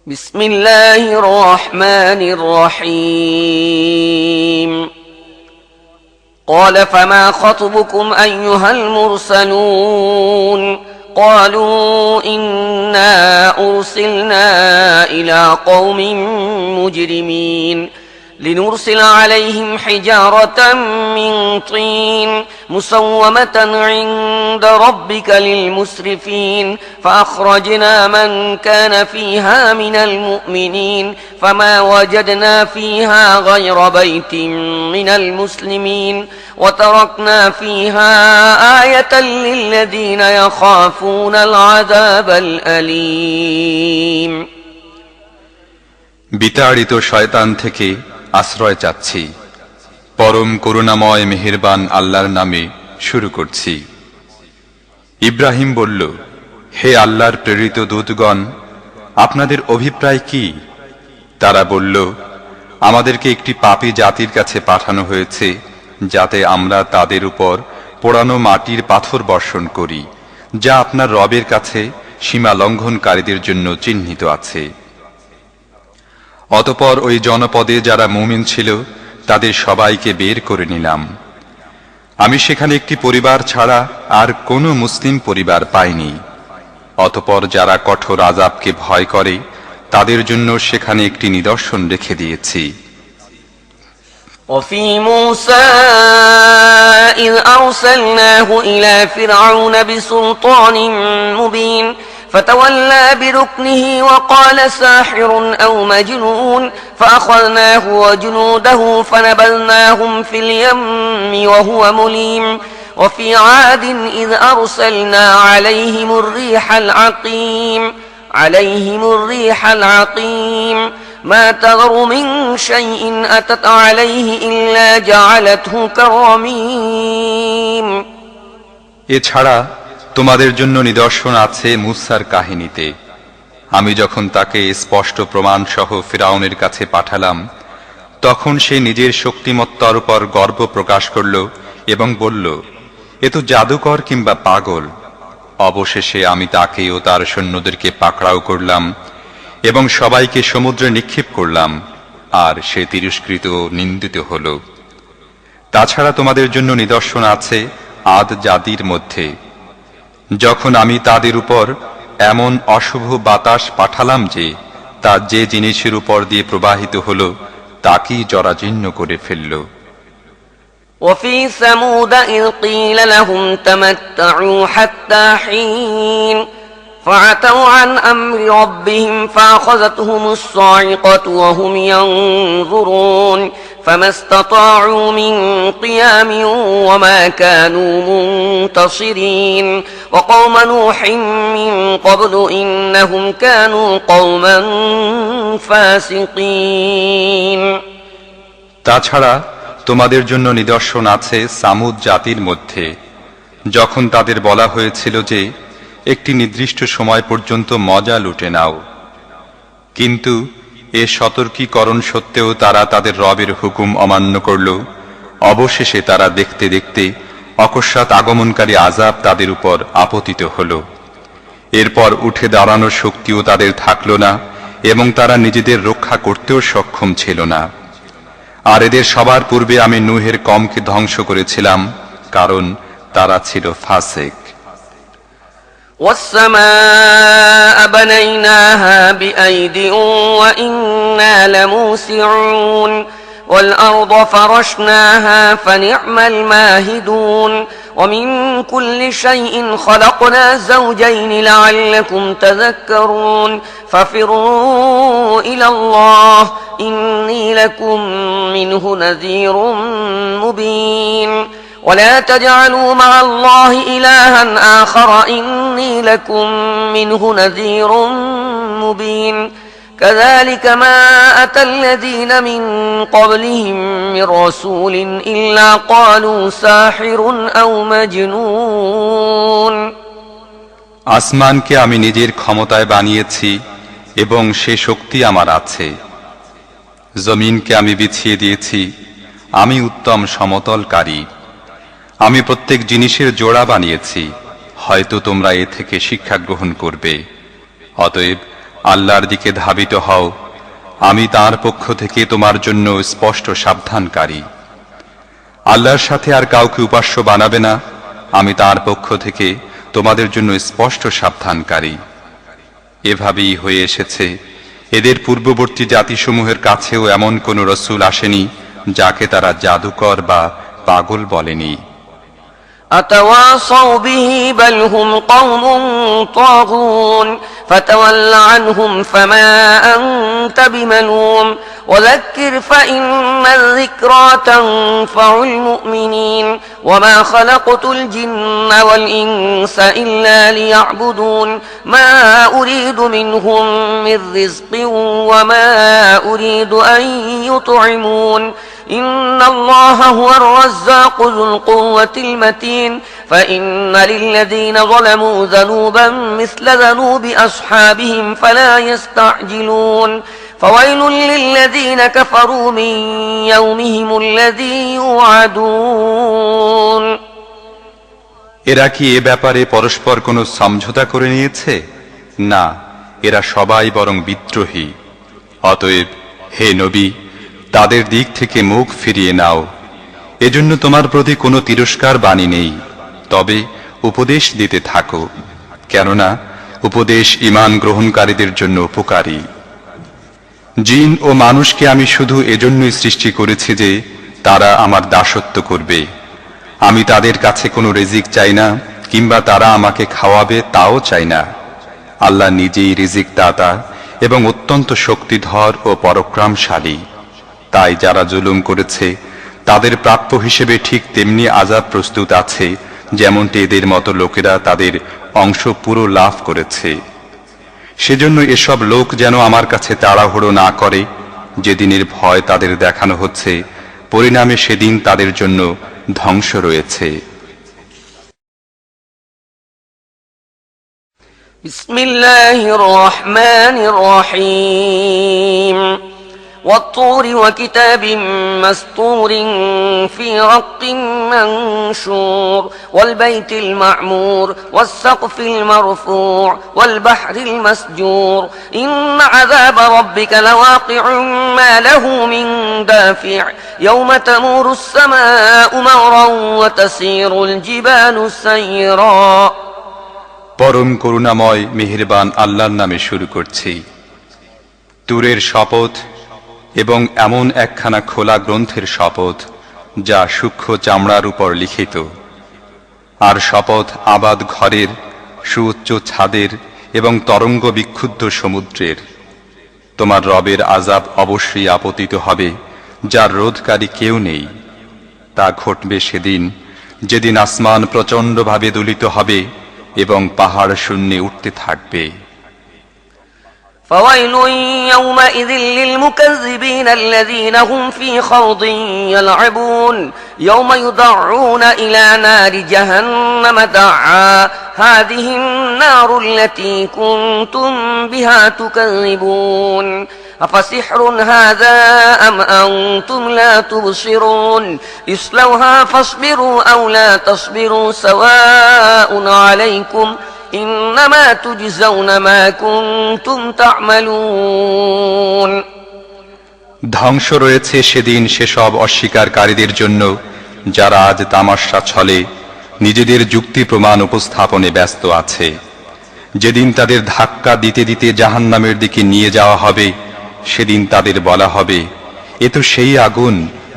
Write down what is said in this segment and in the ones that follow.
بسم الله الرحمن الرحيم قال فما خطبكم أيها المرسلون قالوا إنا أرسلنا إلى قوم مجرمين لنرسل عليهم حجارة من طين مسومة عند ربك للمسرفين فأخرجنا من كان فيها من المؤمنين فما وجدنا فيها غير بيت من المسلمين وتركنا فيها آية للذين يخافون العذاب الأليم বিতাড়িত শয়তান থেকে আশ্রয় চাচ্ছি। পরম করুণাময় মেহেরবান আল্লাহর নামে শুরু করছি। ইব্রাহিম বলল, হে আল্লাহর প্রেরিত দূতগণ, আপনাদের অভিপ্রায় কি? তারা বলল, আমাদেরকে একটি পাপী জাতির কাছে পাঠানো হয়েছে যাতে আমরা তাদের উপর পোড়ানো মাটির পাথর বর্ষণ করি, যা আপনার রবের কাছে সীমা লঙ্ঘনকারীদের জন্য চিহ্নিত আছে। অতঃপর ওই জনপদে যারা মুমিন ছিল তাদের সবাইকে বের করে নিলাম। আমি সেখানে একটি পরিবার ছাড়া আর কোনো মুসলিম পরিবার পাইনি। অতঃপর যারা কঠোর আযাবকে ভয় করে তাদের জন্য সেখানে একটি নিদর্শন রেখে দিয়েছি। وفي موسى إذ أرسلناه إلى فرعون بسلطان مبين فتولى بركنه وقال ساحر أو مجنون فأخذناه وجنوده فنبذناهم في اليم وهو مليم وفي عاد إذ أرسلنا عليهم الريح العقيم ما تذر من شيء أتت عليه إلا جعلته كالرميم এছাড়া তোমাদের জন্য নিদর্শন আছে মুসার কাহিনীতে। আমি যখন তাকে স্পষ্ট প্রমাণ সহ ফিরাউনের কাছে পাঠালাম তখন সে নিজের শক্তিমত্তার উপর গর্ব প্রকাশ করল এবং বলল, এ তো জাদুকর কিংবা পাগল। অবশেষে আমি তাকে ও তার সৈন্যদেরকে পাকড়াও করলাম এবং সবাইকে সমুদ্রে নিক্ষেপ করলাম, আর সে তিরস্কৃত ও নিন্দিত হল। তাছাড়া তোমাদের জন্য নিদর্শন আছে আদ জাতির মধ্যে। যখন আমি তাদের উপর এমন অশুভ বাতাস পাঠালাম যে তা যে জিনিসের উপর দিয়ে প্রবাহিত হল তাকেই জরাজীর্ণ করে ফেলল। وفي ثمود إذ قيل لهم تمتعوا حتى حين فعتوا عن أمر ربهم فأخذتهم الصاعقة وهم ينظرون فما استطاعوا من قيام وما كانوا منتصرين وقوم نوح من قبل إنهم كانوا قوما فاسقين তাছাড়া তোমাদের জন্য নিদর্শন আছে সামুদ জাতির মধ্যে। যখন তাদের বলা হয়েছিল যে একটি নির্দিষ্ট সময় পর্যন্ত মজা লুটে নাও, কিন্তু এ সতর্কীকরণ সত্ত্বেও তারা তাদের রবের হুকুম অমান্য করল। অবশেষে তারা দেখতে দেখতে অকস্মাৎ আগমনকারী আযাব তাদের উপর আপতিত হল। এরপর উঠে দাঁড়ানোর শক্তিও তাদের থাকল না এবং তারা নিজেদের রক্ষা করতেও সক্ষম ছিল না। আর এদের সবার পূর্বে আমি নূহের কওমকে ধ্বংস করেছিলাম, কারণ তারা ছিল ফাসিক। والسماء بنيناها بأيد وإنا لموسعون والأرض فرشناها فنعم الماهدون ومن كل شيء خلقنا زوجين لعلكم تذكرون ففروا إلى الله إني لكم منه نذير مبين ولا تجعلوا مع الله إلها آخر إني لكم منه نذير مبين كذلك ما أتى الذين من قبلهم من رسول إلا قالوا ساحر أو مجنون আসমানকে আমি নিজের ক্ষমতায় বানিয়েছি এবং সে শক্তি আমার আছে। জমিনকে আমি বিছিয়ে দিয়েছি, আমি উত্তম সমতলকারী। আমি প্রত্যেক জিনিসের জোড়া বানিয়েছি, হয়তো তোমরা এ থেকে শিক্ষা গ্রহণ করবে। অতএব আল্লাহর দিকে ধাবিত হও, আমি তাঁর পক্ষ থেকে তোমার জন্য স্পষ্ট সাবধানকারী। আল্লাহর সাথে আর কাউকে উপাস্য বানাবে না, আমি তাঁর পক্ষ থেকে তোমাদের জন্য স্পষ্ট সাবধানকারী। এভাবেই হয়ে এসেছে, এদের পূর্ববর্তী জাতিসমূহের কাছেও এমন কোন রসূল আসেনি যাকে তারা জাদুকর বা পাগল বলেনি। أتواصوا به بل هم قوم طاغون فتول عنهم فما أنت بملوم وذكر فإن الذكرى تنفع المؤمنين وما خلقت الجن والإنس إلا ليعبدون ما أريد منهم من رزق وما أريد أن يطعمون إن الله هو الرزاق ذو القوة المتين فإن للذين ظلموا ذنوبا مثل ذنوب أصحابهم فلا يستعجلون فويل للذين كفروا من يومهم الذي يوعدون এরা কি এ ব্যাপারে পরস্পর কোনো সমঝোতা করে নিয়েছে? না, এরা সবাই বরং বিদ্রোহী। অতএব হে নবী, তাদের দিক থেকে মুখ ফিরিয়ে নাও। এজন্য তোমার প্রতি কোনো তিরস্কার বাণী নেই, তবে উপদেশ দিতে থাকো, কেননা উপদেশ ঈমান গ্রহণকারীদের জন্য উপকারী। জিন ও মানুষকে আমি শুধু এজন্যই সৃষ্টি করেছি যে তারা আমার দাসত্ব করবে। আমি তাদের কাছে কোনো রিজিক চাই না, কিংবা তারা আমাকে খাওয়াবে তাও চাই না। আল্লাহ নিজেই রিজিক দাতা এবং অত্যন্ত শক্তিধর ও পরাক্রমশালী। তাই যারা জুলুম করেছে তাদের প্রাপ্য হিসেবে ঠিক তেমনি আযাব প্রস্তুত আছে, যেমনটি এদের মতো লোকেরা তাদের অংশ পুরো লাভ করেছে। সেজন্য এসব লোক যেন আমার কাছে তাড়াহুড়ো না করে, যেদিনের ভয় তাদের দেখানো হচ্ছে, পরিণামে সেদিন তাদের জন্য ধ্বংস রয়েছে। বিসমিল্লাহির রহমানির রহিম والطور وكتاب مسطور في رق منشور والبيت المعمور والسقف المرفوع والبحر المسجور إن عذاب ربك لواقع ما له من دافع يوم تمور السماء مورا وتسير الجبال سيرا পরম করুণাময় মেহেরবান আল্লাহর নামে শুরু করছি। তুরের শপথ এবং এমন একখানা খোলা গ্রন্থের শপথ যা সূক্ষ্ম চামড়ার উপর লিখিত, আর শপথ আবাদ ঘরের, সুউচ্চ ছাদের এবং তরঙ্গ বিক্ষুব্ধ সমুদ্রের। তোমার রবের আযাব অবশ্যই আপতিত হবে, যার রোধকারী কেউ নেই। তা ঘটবে সেদিন, যেদিন আসমান প্রচণ্ডভাবে দোলিত হবে এবং পাহাড় শূন্যে উঠতে থাকবে। فويل يومئذ للمكذبين الذين هم في خوض يلعبون يوم يدعون إلى نار جهنم دعا هذه النار التي كنتم بها تكذبون أفسحر هذا أم أنتم لا تبصرون اصلوها فاصبروا أو لا تصبروا سواء عليكم إنما تجزون ما كنتم تعملون ধ্বংস রয়েছে সেদিন সেসব অস্বীকারীদের জন্য যারা আজ তামাশা ছলে নিজেদের যুক্তি প্রমাণ উপস্থাপনে ব্যস্ত আছে। যেদিন তাদের ধাক্কা দিতে দিতে জাহান্নামের দিকে নিয়ে যাওয়া হবে, সেদিন তাদের বলা হবে, এ তো সেই আগুন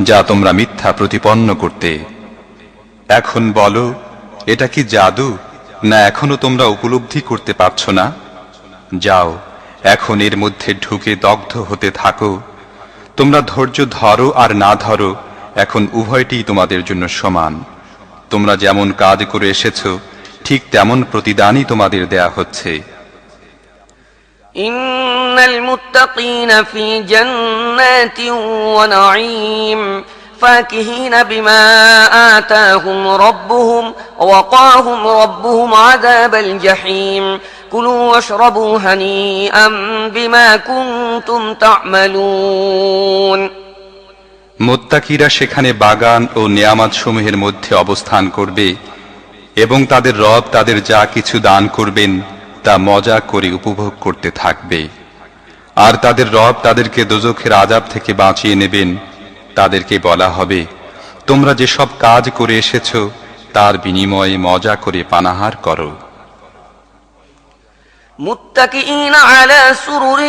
যা তোমরা মিথ্যা প্রতিপন্ন করতে। এখন বলো, এটা কি জাদু, না এখনো তোমরা উপলব্ধি করতে পারছ না? যাও, এখন এর মধ্যে ঢুকে দগ্ধ হতে থাকো। তোমরা ধৈর্য ধরো আর না ধরো, এখন উভয়টি তোমাদের জন্য সমান। তোমরা যেমন কাজ করে এসেছো, ঠিক তেমন প্রতিদানই তোমাদের দেয়া হচ্ছে। ইন্নাল মুত্তাকিনা ফি জান্নাতিন ওয়া নাঈম فاكهين بما آتاهم ربهم ووقاهم ربهم عذاب الجحيم كلوا واشربوا هنيئا بما كنتم تعملون মুত্তাকিরা সেখানে বাগান ও নিয়ামত সমূহের মধ্যে অবস্থান করবে এবং তাদের রব তাদের যা কিছু দান করবেন তা মজা করে উপভোগ করতে থাকবে। আর তাদের রব তাদেরকে দোজখের আযাব থেকে বাঁচিয়ে নেবেন। তাদেরকে বলা হবে, তোমরা যেসব কাজ করে এসেছো তার বিনিময়ে মজা করে পানাহার করো। متكئين على سرر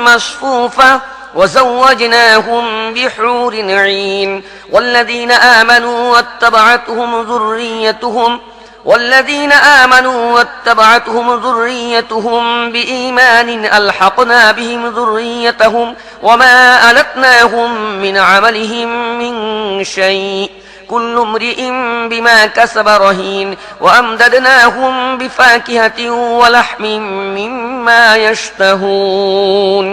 مصفوفة وزوجناهم بحور عين والذين آمنوا واتبعتهم ذريتهم بإيمان ألحقنا بهم ذريتهم وما ألتناهم من عملهم من شيء كل امرئ بما كسب رهين وأمددناهم بفاكهة ولحم مما يشتهون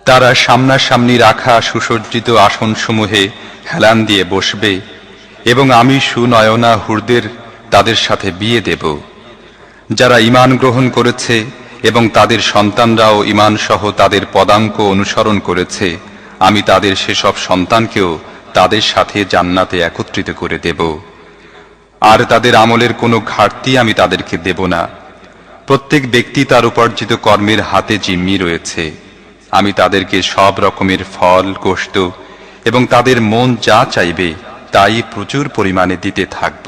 তারা সামনাসামনি রাখা সুসজ্জিত আসনসমূহে হেলান দিয়ে বসবে এবং আমি সুনয়না হুরদের তাদের সাথে বিয়ে দেব। যারা ঈমান গ্রহণ করেছে এবং তাদের সন্তানরাও ঈমান সহ তাদের পদাঙ্ক অনুসরণ করেছে, আমি তাদের সেসব সন্তানকেও তাদের সাথে জান্নাতে একত্রিত করে দেব। আর তাদের আমলের কোনো ঘাটতি আমি তাদেরকে দেব না। প্রত্যেক ব্যক্তি তার উপার্জিত কর্মের হাতে জিম্মি রয়েছে। আমি তাদেরকে সব রকমের ফল, গোশত এবং তাদের মন যা চাইবে তাই প্রচুর পরিমাণে দিতে থাকব।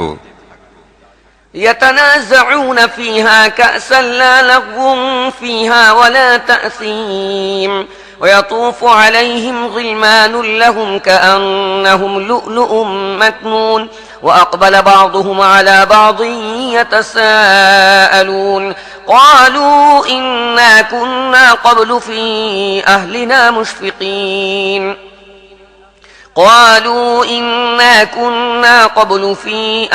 يتنازعون فيها كأسا لا لغو فيها ولا تأثيم ويطوف عليهم غلمان لهم كأنهم لؤلؤ مكنون وأقبل بعضهم على بعض يتساءلون قالوا إنا كنا قبل في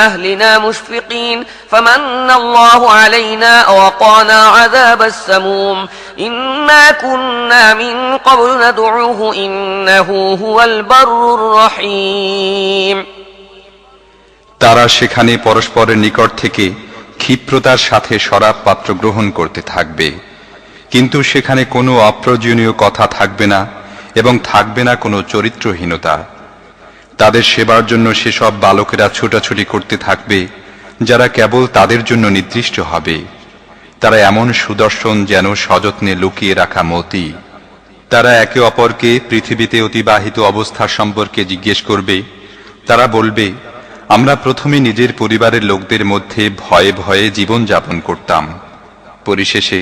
أهلنا مشفقين فمن الله علينا ووقانا عذاب السموم إنا كنا من قبل ندعوه إنه هو البر الرحيم তারা সেখানে পরস্পরের নিকট থেকে ক্ষিপ্রতার সাথে শরাব পাত্র গ্রহণ করতে থাকবে, কিন্তু সেখানে কোনো অপ্রয়োজনীয় কথা থাকবে না এবং থাকবে না কোনো চরিত্রহীনতা। তাদের সেবার জন্য সেসব বালকেরা ছোটাছুটি করতে থাকবে যারা কেবল তাদের জন্য নির্দিষ্ট হবে। তারা এমন সুদর্শন যেন সযত্নে লুকিয়ে রাখা মতি। তারা একে অপরকে পৃথিবীতে অতিবাহিত অবস্থা সম্পর্কে জিজ্ঞেস করবে। তারা বলবে, আমরা প্রথমে নিজের পরিবারের লোকদের মধ্যে ভয়ে ভয়ে জীবন যাপন করতাম। পরিশেষে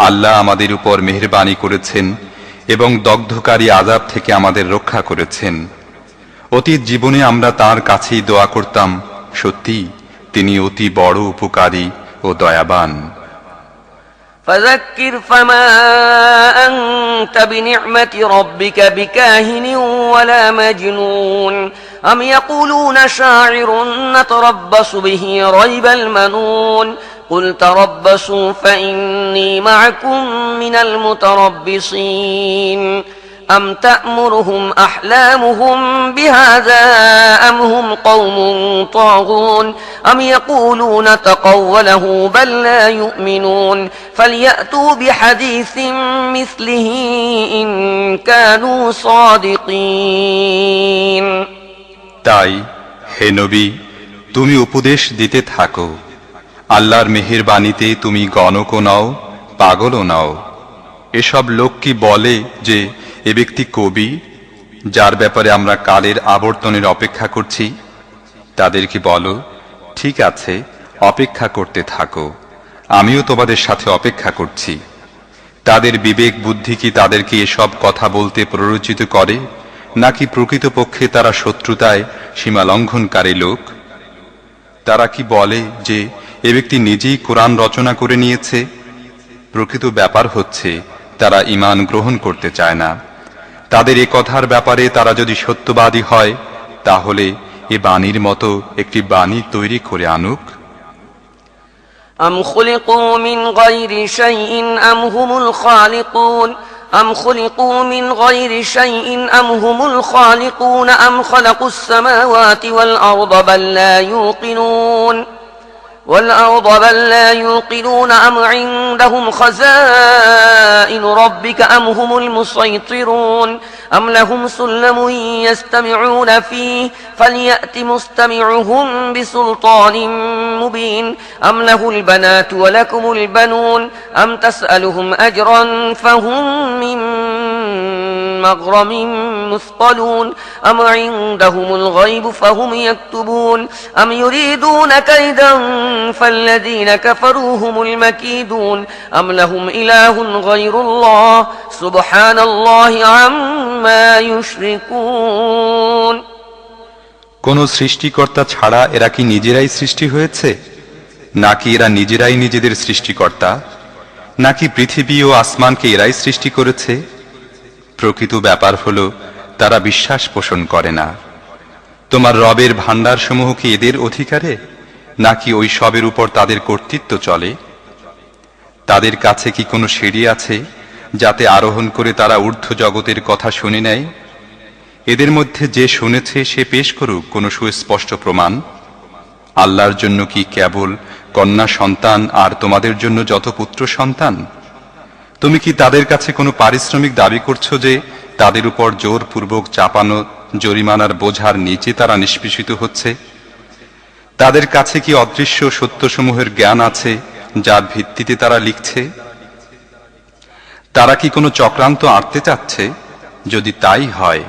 আল্লাহ আমাদের উপর মেহেরবানি করেছেন এবং দগ্ধকারী আযাব থেকে আমাদের রক্ষা করেছেন। অতীত জীবনে আমরা তার কাছেই দোয়া করতাম, সত্যি তিনি অতি বড় উপকারী ও দয়াবান। فذكر فما أنت بنعمة ربك بكاهن ولا مجنون أم يقولون شاعر نتربص به ريب المنون قل تربصوا فإني معكم من المتربصين أم تأمرهم أحلامهم بهذا أم هم قوم طاغون أم يقولون تقوله بل لا يؤمنون فليأتوا بحديث مثله إن كانوا صادقين তাই হে নবী, তুমি উপদেশ দিতে থাকো। আল্লাহর মেহেরবানিতে তুমি গণকও নও, পাগলও নও। এসব লোক কি বলে যে এ ব্যক্তি কবি, যার ব্যাপারে আমরা কালের আবর্তনের অপেক্ষা করছি? তাদেরকে বলো, ঠিক আছে, অপেক্ষা করতে থাকো, আমিও তোমাদের সাথে অপেক্ষা করছি। তাদের বিবেক বুদ্ধি কি তাদেরকে এসব কথা বলতে প্ররোচিত করে, নাকি প্রকৃতপক্ষে তারা শত্রুতায় সীমা লঙ্ঘনকারী লোক? তারা কি বলে যে এ ব্যক্তি নিজেই কোরআন রচনা করে নিয়েছে? প্রকৃত ব্যাপার হচ্ছে তারা ঈমান গ্রহণ করতে চায় না। তাদের এ কথার ব্যাপারে তারা যদি সত্যবাদী হয়, তাহলে এ বাণীর মতো একটি বাণী তৈরি করে আনুক। أم خلقوا من غير شيء أم هم الخالقون أم خلقوا من غير شيء أم هم الخالقون أم خلقوا السماوات والأرض بل لا يوقنون والأرض بل لا يوقنون أم عندهم خزائن ربك أم هم المسيطرون أم لهم سلم يستمعون فيه فليأت مستمعهم بسلطان مبين أم له البنات ولكم البنون أم تسألهم أجرا فهم من مغرم مثقلون أم عندهم الغيب فهم يكتبون أم يريدون كيدا فالذين كفروا هم المكيدون أم لهم إله غير الله سبحان الله عما يشركون কোন সৃষ্টিকর্তা ছাড়া এরা কি নিজেরাই সৃষ্টি হয়েছে, নাকি এরা নিজেরাই নিজেদের সৃষ্টিকর্তা, নাকি পৃথিবী ও আসমানকে এরাই সৃষ্টি করেছে? প্রকৃত ব্যাপার হলো তারা বিশ্বাস পোষণ করে না। তোমার রবের ভাণ্ডারসমূহ কি এদের অধিকারে, নাকি ওই সবের উপর তাদের কর্তৃত্ব চলে? তাদের কাছে কি কোনো সিঁড়ি আছে যাতে আরোহণ করে তারা ঊর্ধ্ব জগতের কথা শুনে নেয়? এদের মধ্যে যে শুনেছে সে পেশ করুক কোনো সুস্পষ্ট প্রমাণ। আল্লাহর জন্য কি কেবল কন্যা সন্তান আর তোমাদের জন্য যত পুত্র সন্তান? তুমি কি তাদের কাছে কোনো পারিশ্রমিক দাবি করছো যে তাদের উপর জোরপূর্বক চাপানো জরিমানার বোঝার নিচে তারা নিষ্পেষিত হচ্ছে? তাদের কাছে কি অদৃশ্য সত্যসমূহের জ্ঞান আছে যার ভিত্তিতে তারা লিখছে? তারা কি কোনো চক্রান্ত আঁটতে চাচ্ছে? যদি তাই হয়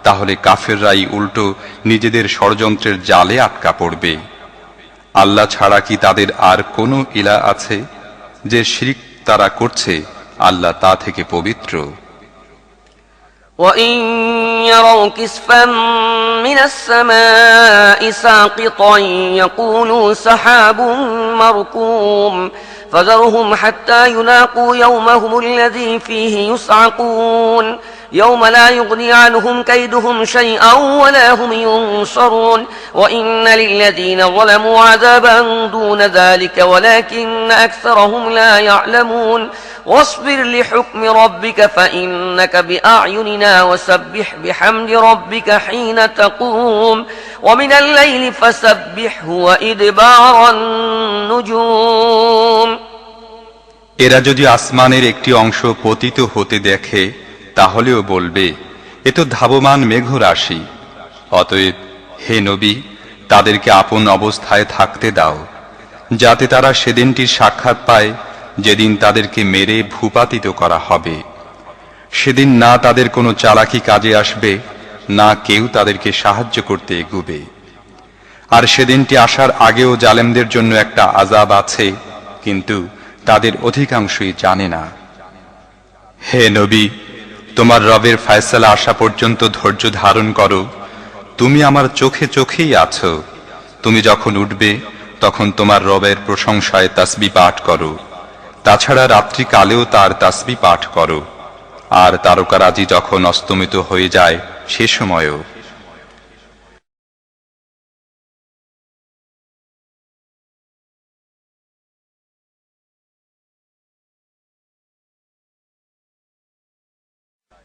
তাহলে কাফেররাই উল্টো নিজেদের ষড়যন্ত্রের জালে আটকা পড়বে। আল্লাহ ছাড়া কি তাদের আর কোনো ইলা আছে? যে শিরক তারা করছে আল্লাহ তা থেকে পবিত্র। وَإِن يَرَوْا كِسْفًا مِّنَ السَّمَاءِ سَاقِطًا يَقُولُوا سَحَابٌ مَّرْكُومٌ فَذَرْهُمْ حَتَّى يُلَاقُوا يَوْمَهُمُ الَّذِي فِيهِ يُصْعَقُونَ يوم لا يغني عنهم كيدهم شيئا ولا هم ينصرون وإن للذين ظلموا عذابا دون ذلك ولكن أكثرهم لا يعلمون واصبر لحكم ربك فإنك بأعيننا وسبح بحمد ربك حين تقوم ومن الليل فسبحه وإدبار النجوم এরা যদি আসমানের একটি অংশ পতিত হতে দেখে তাহলেও বলবে এ তো ধাবমান মেঘরাশি। অতএব হে নবী, তাদেরকে আপন অবস্থায় থাকতে দাও যাতে তারা সেদিনটির সাক্ষাৎ পায় যেদিন তাদেরকে মেরে ভূপাতিত করা হবে। সেদিন না তাদের কোনো চালাকি কাজে আসবে, না কেউ তাদেরকে সাহায্য করতে এগুবে। আর সেদিনটি আসার আগেও জালেমদের জন্য একটা আযাব আছে, কিন্তু তাদের অধিকাংশই জানে না। হে নবী, তোমার রবের ফয়সালা আসা পর্যন্ত ধৈর্য ধারণ করো। তুমি আমার চোখে চোখেই আছো। তুমি যখন উঠবে তখন তোমার রবের প্রশংসায় তাসবিহ পাঠ করো। তাছাড়া রাত্রিকালেও তার তাসবিহ পাঠ করো। আর তারকারাজি যখন অস্তমিত হয়ে যায় সে সময়ও।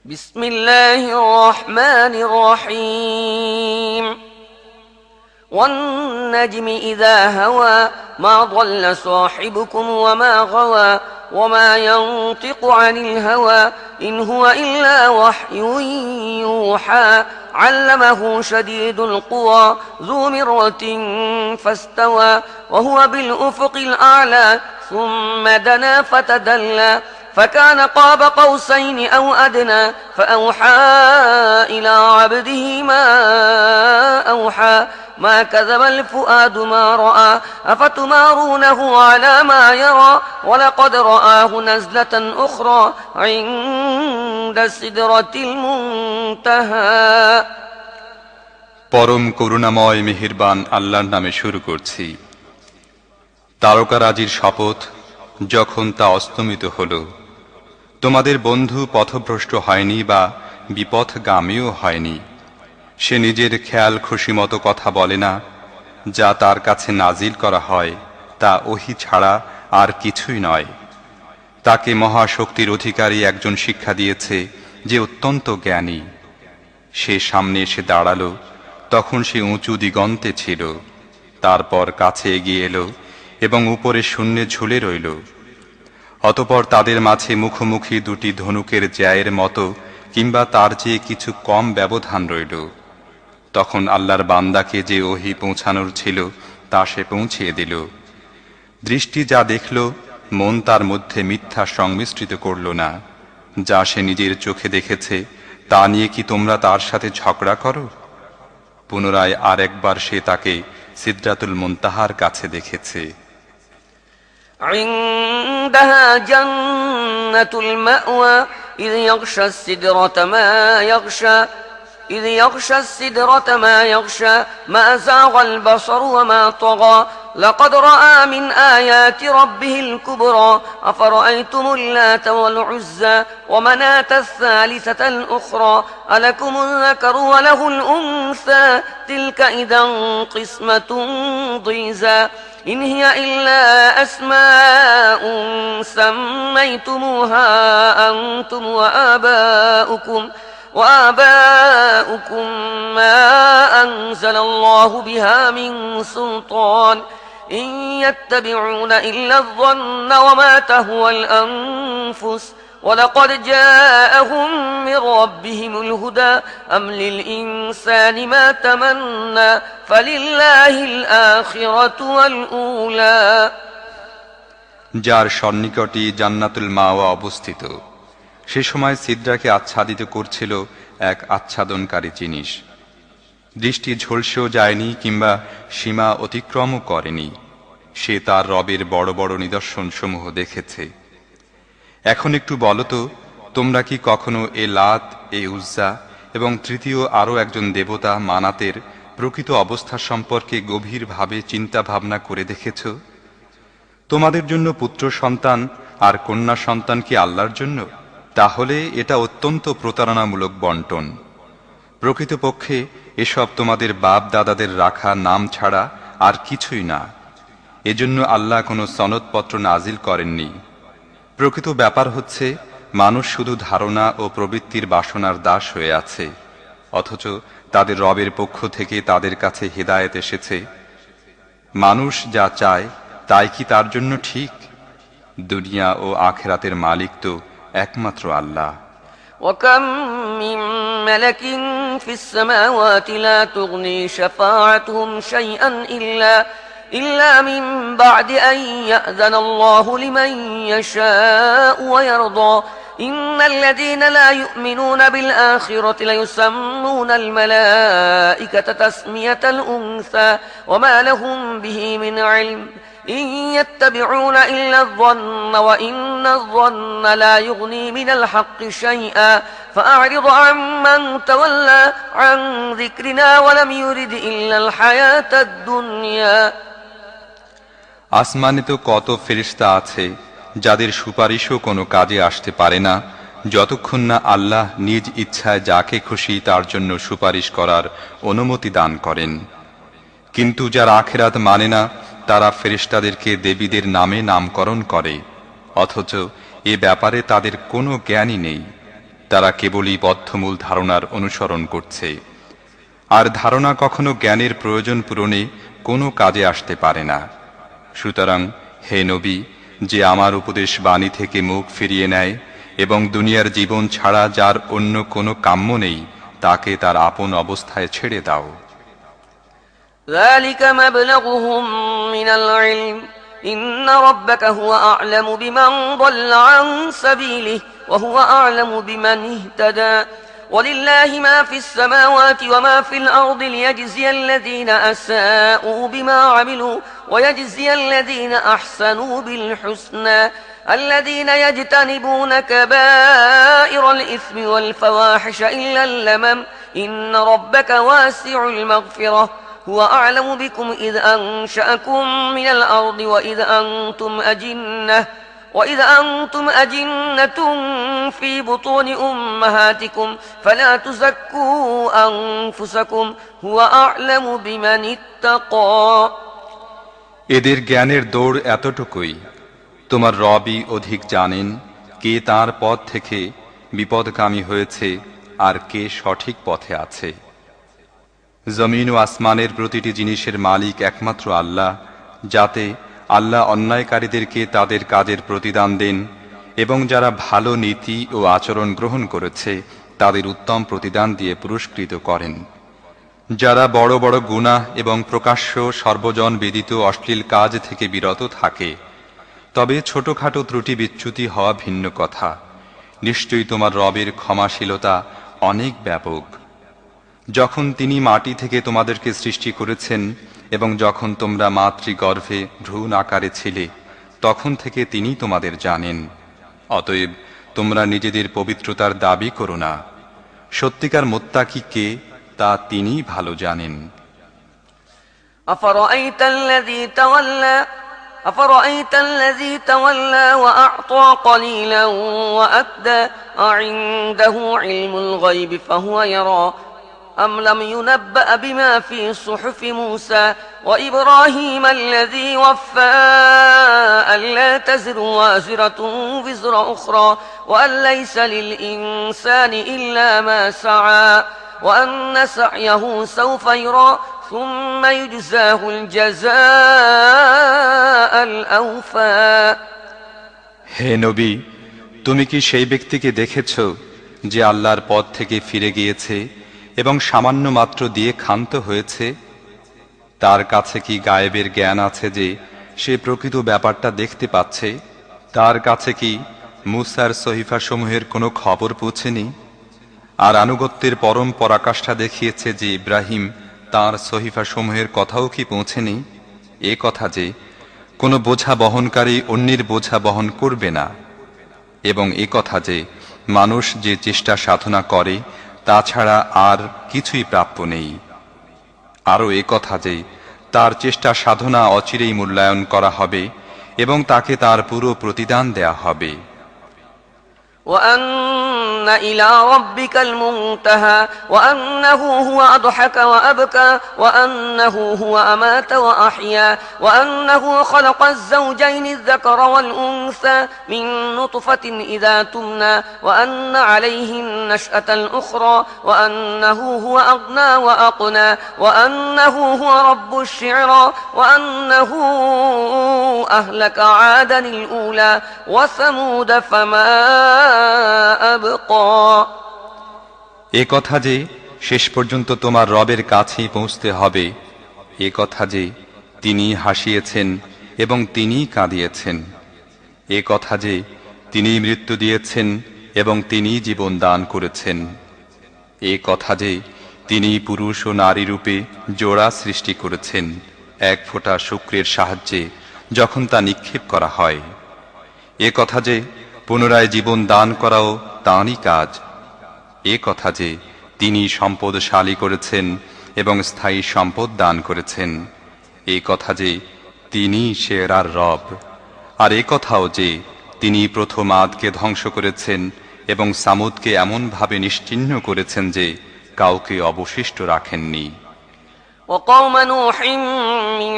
بسم الله الرحمن الرحيم والنجم إذا هوى ما ضل صاحبكم وما غوى وما ينطق عن الهوى إن هو إلا وحي يوحى علمه شديد القوى ذو مرة فاستوى وهو بالأفق الأعلى ثم دنا فتدلى فكان قاب قوسين أو أدنى فأوحى إلى عبده ما أوحى ما كذب الفؤاد ما رأى أفتمارونه على ما يرى ولقد رآه نزلة أخرى عند سدرة المنتهى পরম করুণাময় মেহেরবান আল্লাহর নামে শুরু করছি। তারকারাজির শপথ, যখন তা অস্তমিত হল, তোমাদের বন্ধু পথভ্রষ্ট হয়নি বা বিপথগামীও হয়নি। সে নিজের খেয়াল খুশি মতো কথা বলে না। যা তার কাছে নাজিল করা হয় তা ওহী ছাড়া আর কিছুই নয়। তাকে মহাশক্তির অধিকারী একজন শিক্ষা দিয়েছে যে অত্যন্ত জ্ঞানী। সে সামনে এসে দাঁড়ালো, তখন সে উঁচু দিগন্তে ছিল। তারপর কাছে এগিয়ে এলো এবং উপরে শূন্যে ঝুলে রইল। অতঃপর তাদের মাঝে মুখোমুখি দুটি ধনুকের জ্যায়ের মতো কিংবা তার চেয়ে কিছু কম ব্যবধান রইল। তখন আল্লাহর বান্দাকে যে ওহী পৌঁছানোর ছিল তা সে পৌঁছিয়ে দিল। দৃষ্টি যা দেখল, মন তার মধ্যে মিথ্যা সংমিশ্রিত করল না। যা সে নিজের চোখে দেখেছে তা নিয়ে কি তোমরা তার সাথে ঝগড়া করো? পুনরায় আর একবার সে তাকে সিদরাতুল মুনতাহার কাছে দেখেছে। عندها جنة المأوى إذ يغشى السدرة ما يغشى إذ يغشى السدرة ما يغشى ما زاغ البصر وما طغى لقد رأى من آيات ربه الكبرى أفرأيتم اللات والعزى ومناة الثالثة الأخرى ألكم الذكر وله الأنثى تلك إذا قسمة ضيزى إن هي إلا أسماء سميتموها أنتم وآباؤكم ما أنزل الله بها من سلطان إن يتبعون إلا الظن وما تهوى الأنفس ولقد جاءهم من ربهم الهدى أم للإنسان ما تمنى فلله الآخرة والأولى যার সন্নিকটে জান্নাতুল মাওয়া অবস্থিত, সে সময় সিদরাকে আচ্ছাদিত করছিল এক আচ্ছাদনকারী জিনিস। দৃষ্টি ঝলসেও যায়নি কিংবা সীমা অতিক্রমও করেনি। সে তার রবের বড় বড় নিদর্শন সমূহ দেখেছে। এখন একটু বলো তো, তোমরা কি কখনো এ লাত, এ উজ্জা এবং তৃতীয় আরও একজন দেবতা মানাতের প্রকৃত অবস্থা সম্পর্কে গভীরভাবে চিন্তা ভাবনা করে দেখেছ? তোমাদের জন্য পুত্র সন্তান আর কন্যা সন্তান কি আল্লাহর জন্য? তাহলে এটা অত্যন্ত প্রতারণামূলক বন্টন। প্রকৃতপক্ষে এসব তোমাদের বাপ দাদাদের রাখা নাম ছাড়া আর কিছুই না। এজন্য আল্লাহ কোনো সনদপত্র নাজিল করেননি। প্রকৃত ব্যাপার হচ্ছে, মানুষ শুধু ধারণা ও প্রবৃত্তির বাসনার দাস হয়ে আছে, অথচ তাদের রবের পক্ষ থেকে তাদের কাছে হিদায়াত এসেছে। মানুষ যা চায় তাই কি তার জন্য ঠিক? দুনিয়া ও আখিরাতের মালিক তো একমাত্র আল্লাহ। وكم من ملك في السماوات لا تغني شفاعتهم شيئا إلا من بعد أن يأذن الله لمن يشاء ويرضى إن الذين لا يؤمنون بالآخرة ليسمون الملائكة تسمية الأنثى وما لهم به من علم إن يتبعون إلا الظن وإن الظن لا يغني من الحق شيئا فأعرض عمن تولى عن ذكرنا ولم يرد إلا الحياة الدنيا আসমানে তো কত ফেরেশতা আছে যাদের সুপারিশও কোনো কাজে আসতে পারে না যতক্ষণ না আল্লাহ নিজ ইচ্ছায় যাকে খুশি তার জন্য সুপারিশ করার অনুমতি দান করেন। কিন্তু যারা আখিরাত মানে না তারা ফেরেশতাদেরকে দেবীদের নামে নামকরণ করে, অথচ এ ব্যাপারে তাদের কোনো জ্ঞানই নেই। তারা কেবলই বদ্ধমূল ধারণার অনুসরণ করছে, আর ধারণা কখনো জ্ঞানের প্রয়োজন পূরণে কোনো কাজে আসতে পারে না। সুতরাং হে নবী, যে আমার উপদেশ বাণী থেকে মুখ ফিরিয়ে নেয় এবং দুনিয়ার জীবন ছাড়া যার অন্য কোনো কাম্য নেই, তাকে তার আপন অবস্থায় ছেড়ে দাও। ذلك مبلغهم من العلم إن ربك هو أعلم بمن ضل عن سبيله وهو أعلم بمن اهتدى ولله ما في السماوات وما في الأرض ليجزي الذين أساءوا بما عملوا ويجزي الذين أحسنوا بالحسنى الذين يجتنبون كبائر الإثم والفواحش إلا اللمم إن ربك واسع المغفرة هو أعلم بكم إذ أنشأكم من الأرض وإذ أنتم أجنة في بطون أمهاتكم فلا تزكوا أنفسكم هو أعلم بمن اتقى এদের জ্ঞানের দৌড় এতটুকুই, তোমার রবই অধিক জানেন কে তার পথ থেকে বিপদগামী হয়েছে আর কে সঠিক পথে আছে। জমিন ও আসমানের প্রতিটি জিনিসের মালিক একমাত্র আল্লাহ, যাতে আল্লাহ অন্যায়কারীদেরকে তাদের কাজের প্রতিদান দেন এবং যারা ভালো নীতি ও আচরণ গ্রহণ করেছে তাদের উত্তম প্রতিদান দিয়ে পুরস্কৃত করেন। যারা বড় বড় গুনাহ এবং প্রকাশ্য সর্বজন বিদিত অশ্লীল কাজ থেকে বিরত থাকে, তবে ছোটখাটো ত্রুটি বিচ্যুতি হওয়া ভিন্ন কথা। নিশ্চয়ই তোমার রবের ক্ষমাশীলতা অনেক ব্যাপক। যখন তিনি মাটি থেকে তোমাদেরকে সৃষ্টি করেছেন এবং যখন তোমরা মাতৃগর্ভে ভ্রূণ আকারে ছিলে, তখন থেকে তিনি তোমাদের জানেন। অতএব তোমরা নিজেদের পবিত্রতার দাবি করো না। সত্যিকার মুত্তাকি কে তা তিনিই ভালো জানেন। أفرأيت الذي تولى وأعطى قليلا وأكدى أعنده علم الغيب فهو يرى أم لم ينبأ بما في صحف موسى وإبراهيم الذي وفى ألا تزر وازرة وزر أخرى وأن ليس للإنسان إلا ما سعى وأن سعيه سوف يرى ثم يجزاه الجزاء الأوفى। হে নবী, তুমি কি সেই ব্যক্তিকে দেখেছ যে আল্লাহর পথ থেকে ফিরে গিয়েছে এবং সামান্য মাত্র দিয়ে ক্ষান্ত হয়েছে? তার কাছে কি গায়েবের জ্ঞান আছে যে সে প্রকৃত ব্যাপারটা দেখতে পাচ্ছে? তার কাছে কি মুসার সহিফাসমূহের কোনো খবর পৌঁছেনি? আর আনুগত্যের পরম পরাকাষ্ঠা দেখিয়েছে যে ইব্রাহিম তাঁর সহিফাসমূহের কথাও কি পৌঁছেনি? এ কথা যে কোনো বোঝা বহনকারী অন্যের বোঝা বহন করবে না, এবং এ কথা যে মানুষ যে চেষ্টা সাধনা করে তাছাড়া আর কিছুই প্রাপ্য নেই। আরও এ কথা যে তার চেষ্টা সাধনা অচিরেই মূল্যায়ন করা হবে এবং তাকে তার পুরো প্রতিদান দেয়া হবে। وأن إلى ربك المنتهى وأنه هو أضحك وأبكى وأنه هو أمات وأحيا وأنه خلق الزوجين الذكر والأنثى من نطفة إذا تمنى وأن عليه النشأة الأخرى وأنه هو أغنى وأقنى وأنه هو رب الشعرى وأنه أهلك عادا الأولى وثمود فما এ কথা যে শেষ পর্যন্ত তোমার রবের কাছেই পৌঁছতে হবে, এ কথা যে তিনি হাসিয়েছেন এবং তিনি কাঁদিয়েছেন, এ কথা যে তিনি মৃত্যু দিয়েছেন এবং তিনি জীবন দান করেছেন, এ কথা যে তিনি পুরুষ ও নারী রূপে জোড়া সৃষ্টি করেছেন এক ফোঁটা শুক্রের সাহায্যে যখন তা নিক্ষেপ করা হয়, এ কথা যে পুনরায় জীবন দান করাও তাঁরই কাজ, এ কথা যে তিনি সম্পদশালী করেছেন এবং স্থায়ী সম্পদ দান করেছেন, এ কথা যে তিনি সেরার রব, আর এ কথাও যে তিনি প্রথম আদকে ধ্বংস করেছেন এবং সামুদকে এমনভাবে নিশ্চিহ্ন করেছেন যে কাউকে অবশিষ্ট রাখেননি। وقوم نوح من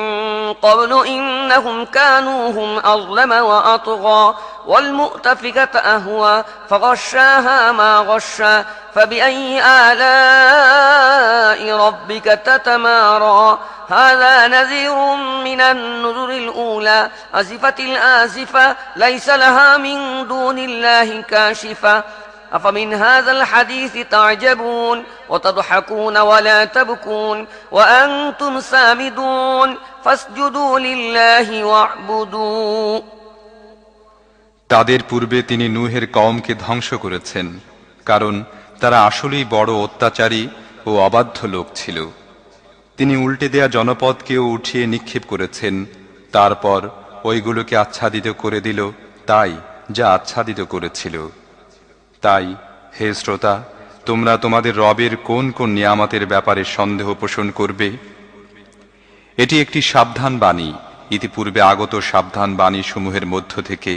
قبل إنهم كانوا هم أظلم وأطغى والمؤتفكة أهوى فغشاها ما غشى فبأي آلاء ربك تتمارى هذا نذير من النذر الأولى أزفت الآزفة ليس لها من دون الله كاشفة أفمن هذا الحديث تعجبون وتضحكون ولا تبكون وأنتم سامدون فاسجدوا لله واعبدوا। তাদের পূর্বে তিনি নূহের কওমকে ধ্বংস করেছেন, কারণ তারা আসলেই বড় অত্যাচারী ও অবাধ্য লোক ছিল। তিনি উল্টে দেয়া জনপদকেও উঠিয়ে নিক্ষেপ করেছেন, তারপর ওইগুলোকে আচ্ছাদিত করে দিল তাই যা আচ্ছাদিত করেছিল। তাই হে শ্রোতা, তোমরা তোমাদের রবের কোন কোন নিয়ামতের ব্যাপারে সন্দেহ পোষণ করবে? এটি একটি সাবধান বাণী ইতিপূর্বে আগত সাবধান বাণী সমূহের মধ্য থেকে।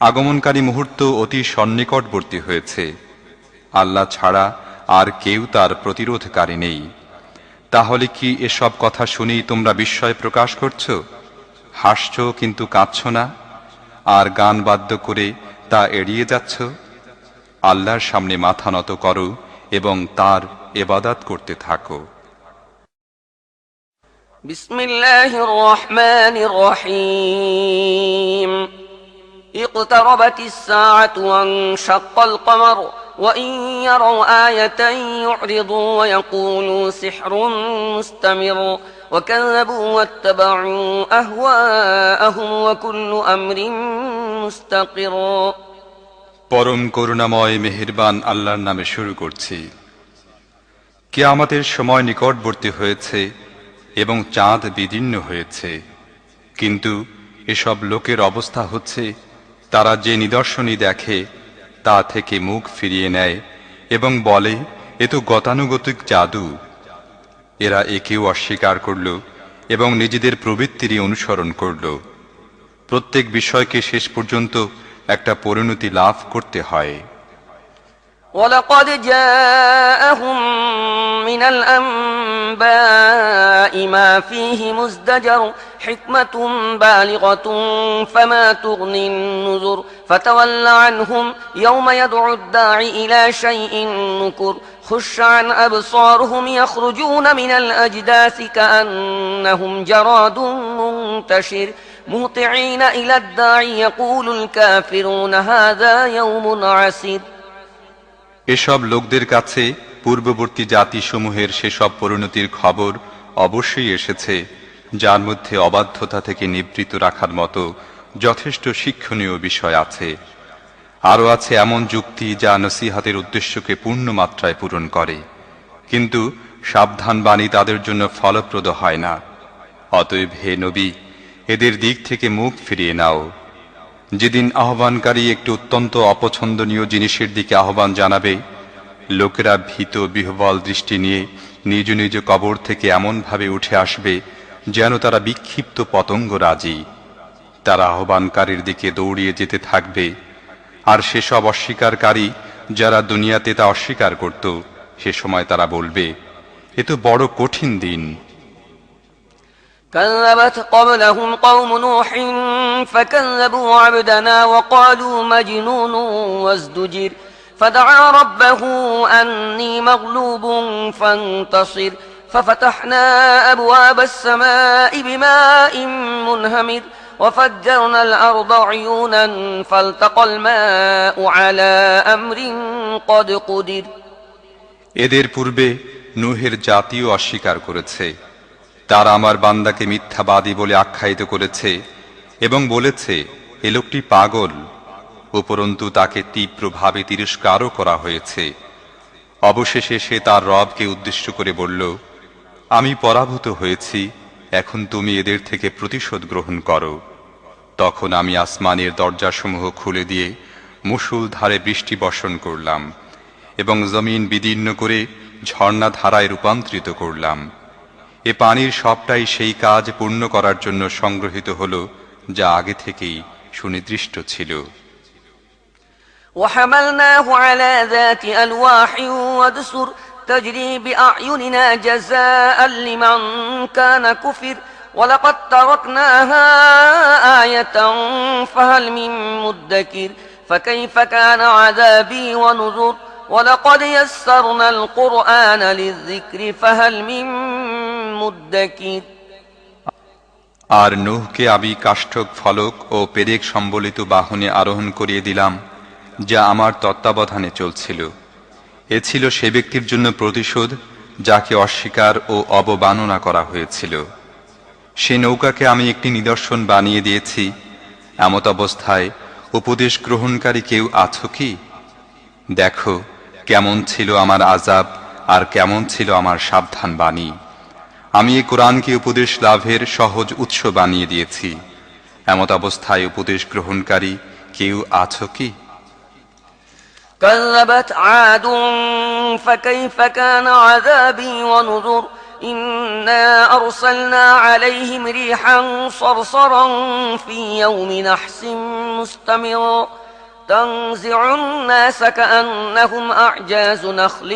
আগমনকারী মুহূর্ত অতি সন্নিকটবর্তী হয়েছে। আল্লাহ ছাড়া আর কেউ তার প্রতিরোধকারী নেই। তাহলে কি এসব কথা শুনেই তোমরা বিস্ময় প্রকাশ করছো? হাসছ কিন্তু কাঁদছ না, আর গান বাদ্য করে তা এড়িয়ে যাচ্ছ? আল্লাহর সামনে মাথা নত করো এবং তার ইবাদত করতে থাকো। بسم الله الرحمن الرحيم اقتربت الساعة وانشق القمر وإن يروا آية يعرضوا ويقولوا سحر مستمر وكذبوا واتبعوا أهواءهم وكل أمر مستقر পরম করুণাময় মেহেরবান আল্লাহর নামে শুরু করছি। কিয়ামতের সময় নিকটবর্তী হয়েছে এবং চাঁদ বিদীর্ণ হয়েছে, কিন্তু এসব লোকের অবস্থা হচ্ছে তারা যে নিদর্শনই দেখে তা থেকে মুখ ফিরিয়ে নেয় এবং বলে এ তো গতানুগতিক জাদু। এরা একেও অস্বীকার করল এবং নিজেদের প্রবৃত্তিরই অনুসরণ করল। প্রত্যেক বিষয়কে শেষ পর্যন্ত একটা পরিণতি লাভ করতে হয়। وَلَقَدْ جَاءَهُمْ مِنَ الْأَنْبَاءِ مَا فِيهِ مُزْدَجَرٌ حِكْمَةٌ بَالِغَةٌ فَمَا تُغْنِ النُّذُرُ فَتَوَلَّ عَنْهُمْ يَوْمَ يَدْعُ الدَّاعِ إِلَى شَيْءٍ نُكُرٍ خُشَّ عَنْ أَبْصَارُهُمْ يَخْرُجُونَ مِنَ الْأَجْدَاثِ كَأَنَّهُمْ جَرَادٌ مُنْتَشِرٌ مُهْطِعِينَ إِلَى الدَّاعِ يَقُولُ الْكَافِرُونَ هَذَا يَوْمٌ عَسِيرٌ এসব লোকদের কাছে পূর্ববর্তী জাতিসমূহের সেসব পরিণতির খবর অবশ্যই এসেছে, যার মধ্যে অবাধ্যতা থেকে নিবৃত্ত রাখার মতো যথেষ্ট শিক্ষণীয় বিষয় আছে। আরও আছে এমন যুক্তি যা নসিহাতের উদ্দেশ্যকে পূর্ণ মাত্রায় পূরণ করে, কিন্তু সাবধান বাণী তাদের জন্য ফলপ্রদ হয় না। অতএব হে নবী, এদের দিক থেকে মুখ ফিরিয়ে নাও। যেদিন আহ্বানকারী একটি অত্যন্ত অপছন্দনীয় জিনিসের দিকে আহ্বান জানাবে, লোকেরা ভীত বিহ্বল দৃষ্টি নিয়ে নিজ নিজ কবর থেকে এমনভাবে উঠে আসবে যেন তারা বিক্ষিপ্ত পতঙ্গরাজি। তারা আহ্বানকারীর দিকে দৌড়িয়ে যেতে থাকবে, আর সেসব অস্বীকারী যারা দুনিয়াতে তা অস্বীকার করত, সে সময় তারা বলবে, এ তো বড় কঠিন দিন। كذبت قبلهم قوم نوح فكذبوا عبدنا وقالوا مجنون وازدجر فدعا ربه أني مغلوب فانتصر ففتحنا أبواب السماء بماء منهمر وفجرنا الأرض عيونا فالتقى الماء على أمر قد قدر এদের পূর্বে নূহের জাতিও অস্বীকার করেছে। তারা আমার বান্দাকে মিথ্যাবাদী বলে আখ্যায়িত করেছে এবং বলেছে এ লোকটি পাগল, উপরন্তু তাকে তীব্রভাবে তিরস্কারও করা হয়েছে। অবশেষে সে তার রবকে উদ্দেশ্য করে বলল, আমি পরাভূত হয়েছি, এখন তুমি এদের থেকে প্রতিশোধ গ্রহণ করো। তখন আমি আসমানের দরজাসমূহ খুলে দিয়ে মুষলধারে বৃষ্টি বর্ষণ করলাম এবং জমিন বিদীর্ণ করে ঝর্ণা ধারায় রূপান্তরিত করলাম। এ পানির সবটাই সেই কাজ পূর্ণ করার জন্য সংগ্রহিত হলো যা আগে থেকেই সুনির্দিষ্ট ছিল। وحملناه على ذات ألواح ودسر تجري بأعيننا جزاء لمن كان كفر ولقد تركناها آية فهل من مدكر فكيف كان عذابي ونذر ولقد يسرنا القرآن للذكر فهل من مدكر আর নূহকে আমি কাষ্ঠক ফলক ও পেরেক সম্বলিত বাহনে আরোহণ করিয়ে দিলাম, যা আমার তত্ত্বাবধানে চলছিল। এ ছিল সে ব্যক্তির জন্য প্রতিশোধ যাকে অস্বীকার ও অবমাননা করা হয়েছিল। সে নৌকাকে আমি একটি নিদর্শন বানিয়ে দিয়েছি। এমত অবস্থায় উপদেশ গ্রহণকারী কেউ আছো কি? দেখো কেমন ছিল আমার আযাব আর কেমন ছিল আমার সাবধান বাণী। আমি এই কোরআনকে উপদেশ লাভের সহজ উৎস বানিয়ে দিয়েছি। এমত অবস্থায় উপদেশ গ্রহণকারী কেউ আছো কি? كذبت عاد فكيف كان عذابي ونذر إنا أرسلنا عليهم ريحا صرصرا في يوم نحس مستمر تنزع الناس كأنهم أعجاز نخل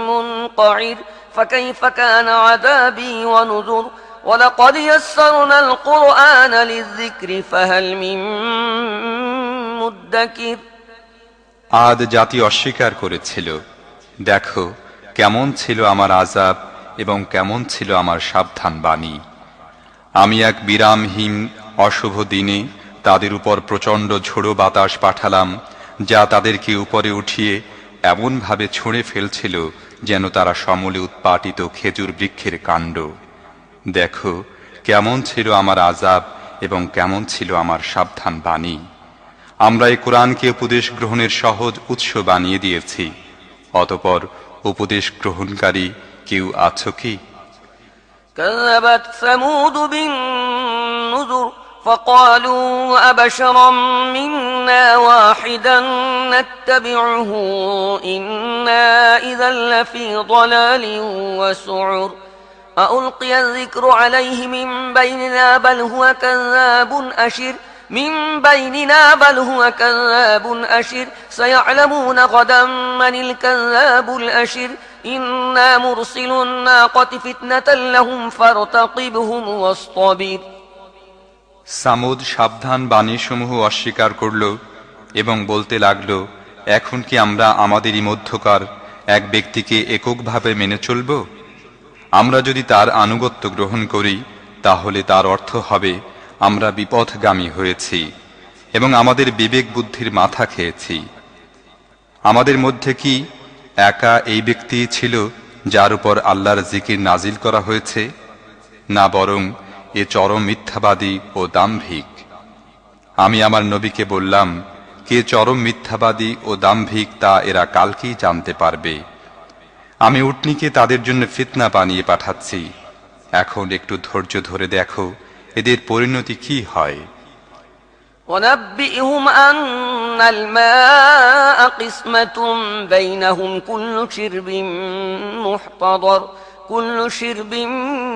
منقعر فكيف كان عذابي ونذر ولقد يسرنا القرآن للذكر فهل من مدكر আদ জাতি অস্বীকার করেছিল। দেখো কেমন ছিল আমার আযাব এবং কেমন ছিল আমার সাবধান বাণী। আমি এক বিরামহীন অশুভ দিনে তাদের উপর প্রচণ্ড ঝোড়ো বাতাস পাঠালাম, যা তাদেরকে উপরে উঠিয়ে এমনভাবে ছুঁড়ে ফেলছিল যেন তারা সমূলে উৎপাটিত খেজুর বৃক্ষের কাণ্ড। দেখো কেমন ছিল আমার আযাব এবং কেমন ছিল আমার সাবধান বাণী। আমরা এই কোরআনকে উপদেশ গ্রহণের সহজ উৎস বানিয়ে দিয়েছি, অতঃপর উপদেশ গ্রহণকারী কেউ আছো কি? كذبت ثمود بالنذر فقالوا أبشرا منا واحدا نتبعه إنا إذا لفي ضلال وسعر ألقي الذكر عليه من بيننا بل هو كذاب أشر سيعلمون غدا من الكذاب الأشر إنا مرسل الناقة فتنة لهم فارتقبهم واصطبر। সামুদ সাবধান বাণীসমূহ অস্বীকার করল এবং বলতে লাগল, এখন কি আমরা আমাদেরই মধ্যকার এক ব্যক্তিকে এককভাবে মেনে চলব? আমরা যদি তার আনুগত্য গ্রহণ করি তাহলে তার অর্থ হবে আমরা বিপথগামী হয়েছি এবং আমাদের বিবেক বুদ্ধির মাথা খেয়েছি। আমাদের মধ্যে কি একা এই ব্যক্তি ছিল যার উপর আল্লাহর জিকির নাজিল করা হয়েছে? না, বরং এ চরম মিথ্যাবাদী ও দাম্ভিক। আমি আমার নবীকে বললাম, কে চরম মিথ্যাবাদী ও দাম্ভিক তা এরা কালকেই জানতে পারবে। আমি উটনীকে তাদের জন্য ফিতনা বানিয়ে পাঠাচ্ছি, এখন একটু ধৈর্য ধরে দেখো এদের পরিণতি কি হয়। ونبئهم أن الماء قسمة بينهم كل شرب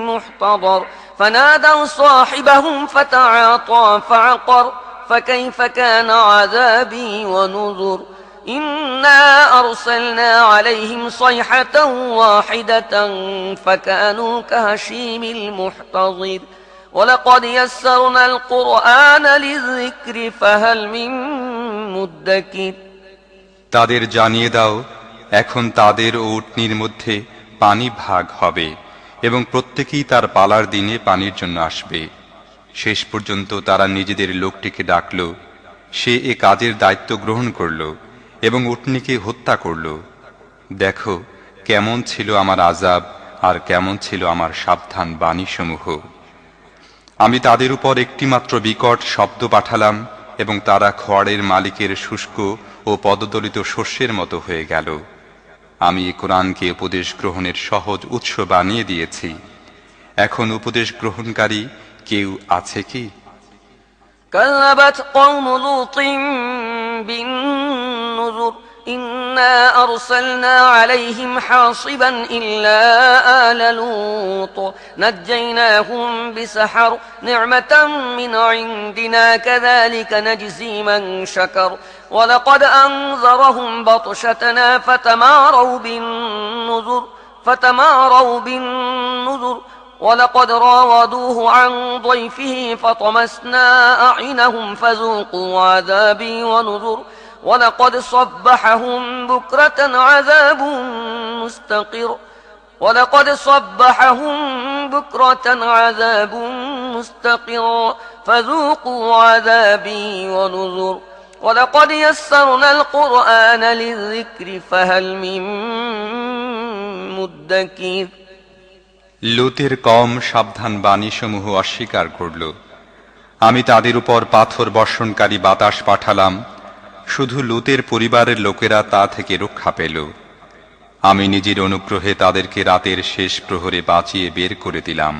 محتضر فنادوا صاحبهم فتعاطى فعقر فكيف كان عذابي ونذر إنا أرسلنا عليهم صيحة واحدة فكانوا كهشيم المحتضر ولقد يسرنا القرآن للذكر فهل من مدكر। তাদের জানিয়ে দাও, এখন তাদের ও উটনীর মধ্যে পানি ভাগ হবে এবং প্রত্যেকেই তার পালার দিনে পানির জন্য আসবে। শেষ পর্যন্ত তারা নিজেদের লোকটিকে ডাকল, সে এ কাজের দায়িত্ব গ্রহণ করল এবং উটনীকে হত্যা করল। দেখো কেমন ছিল আমার আযাব আর কেমন ছিল আমার সাবধান বাণীসমূহ। আমি তাদের উপর একটিমাত্র বিকট শব্দ পাঠালাম এবং তারা খড়ের মালিকের শুষ্ক ও পদদলিত শস্যের মতো হয়ে গেল। আমি এই কোরআনকে উপদেশ গ্রহণের সহজ উৎস বানিয়ে দিয়েছি, এখন উপদেশ গ্রহণকারী কেউ আছে কি? كذبت قوم لوط بالنذر إنا أرسلنا عليهم حاصبا إلا آل لوط نجيناهم بسحر نعمة من عندنا كذلك نجزي من شكر ولقد أنذرهم بطشتنا فتماروا بالنذر ولقد راودوه عن ضيفه فطمسنا أعينهم فذوقوا عذابي ونذر ولقد صبحهم بكرة عذاب مستقر فذوقوا عذابي ونذر ولقد يسرنا القرآن للذكر فهل من مدكر। লুতের কম সাবধান বাণীসমূহ অস্বীকার করল। আমি তাদের উপর পাথর বর্ষণকারী বাতাস পাঠালাম, শুধু লুতের পরিবারের লোকেরা তা থেকে রক্ষা পেল। আমি নিজের অনুগ্রহে তাদেরকে রাতের শেষ প্রহরে বাঁচিয়ে বের করে দিলাম।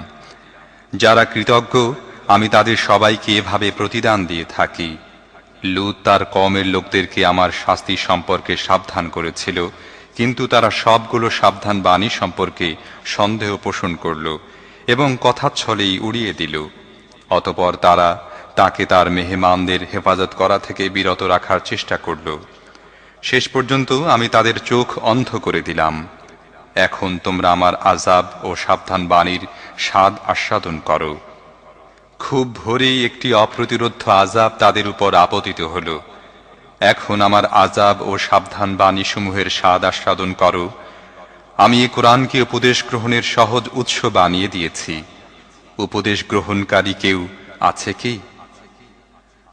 যারা কৃতজ্ঞ আমি তাদের সবাইকে এভাবে প্রতিদান দিয়ে থাকি। লুত তার কওমের লোকদেরকে আমার শাস্তি সম্পর্কে সাবধান করেছিল, কিন্তু তারা সবগুলো সাবধান বাণী সম্পর্কে সন্দেহ পোষণ করল এবং কথাচ্ছলেই উড়িয়ে দিল। অতঃপর তারা তাকে তার মেহমানদের হেফাজত করা থেকে বিরত রাখার চেষ্টা করল। শেষ পর্যন্ত আমি তাদের চোখ অন্ধ করে দিলাম। এখন তোমরা আমার আযাব ও সাবধান বাণীর স্বাদ আস্বাদন করো। খুব ভোরেই একটি অপ্রতিরোধ্য আযাব তাদের উপর আপতিত হল। এখন আমার আযাব ও সাবধান বাণীসমূহের স্বাদ আস্বাদন করো। আমি এই কোরআনকে উপদেশ গ্রহণের সহজ উৎস বানিয়ে দিয়েছি, উপদেশ গ্রহণকারী কেউ আছে কি?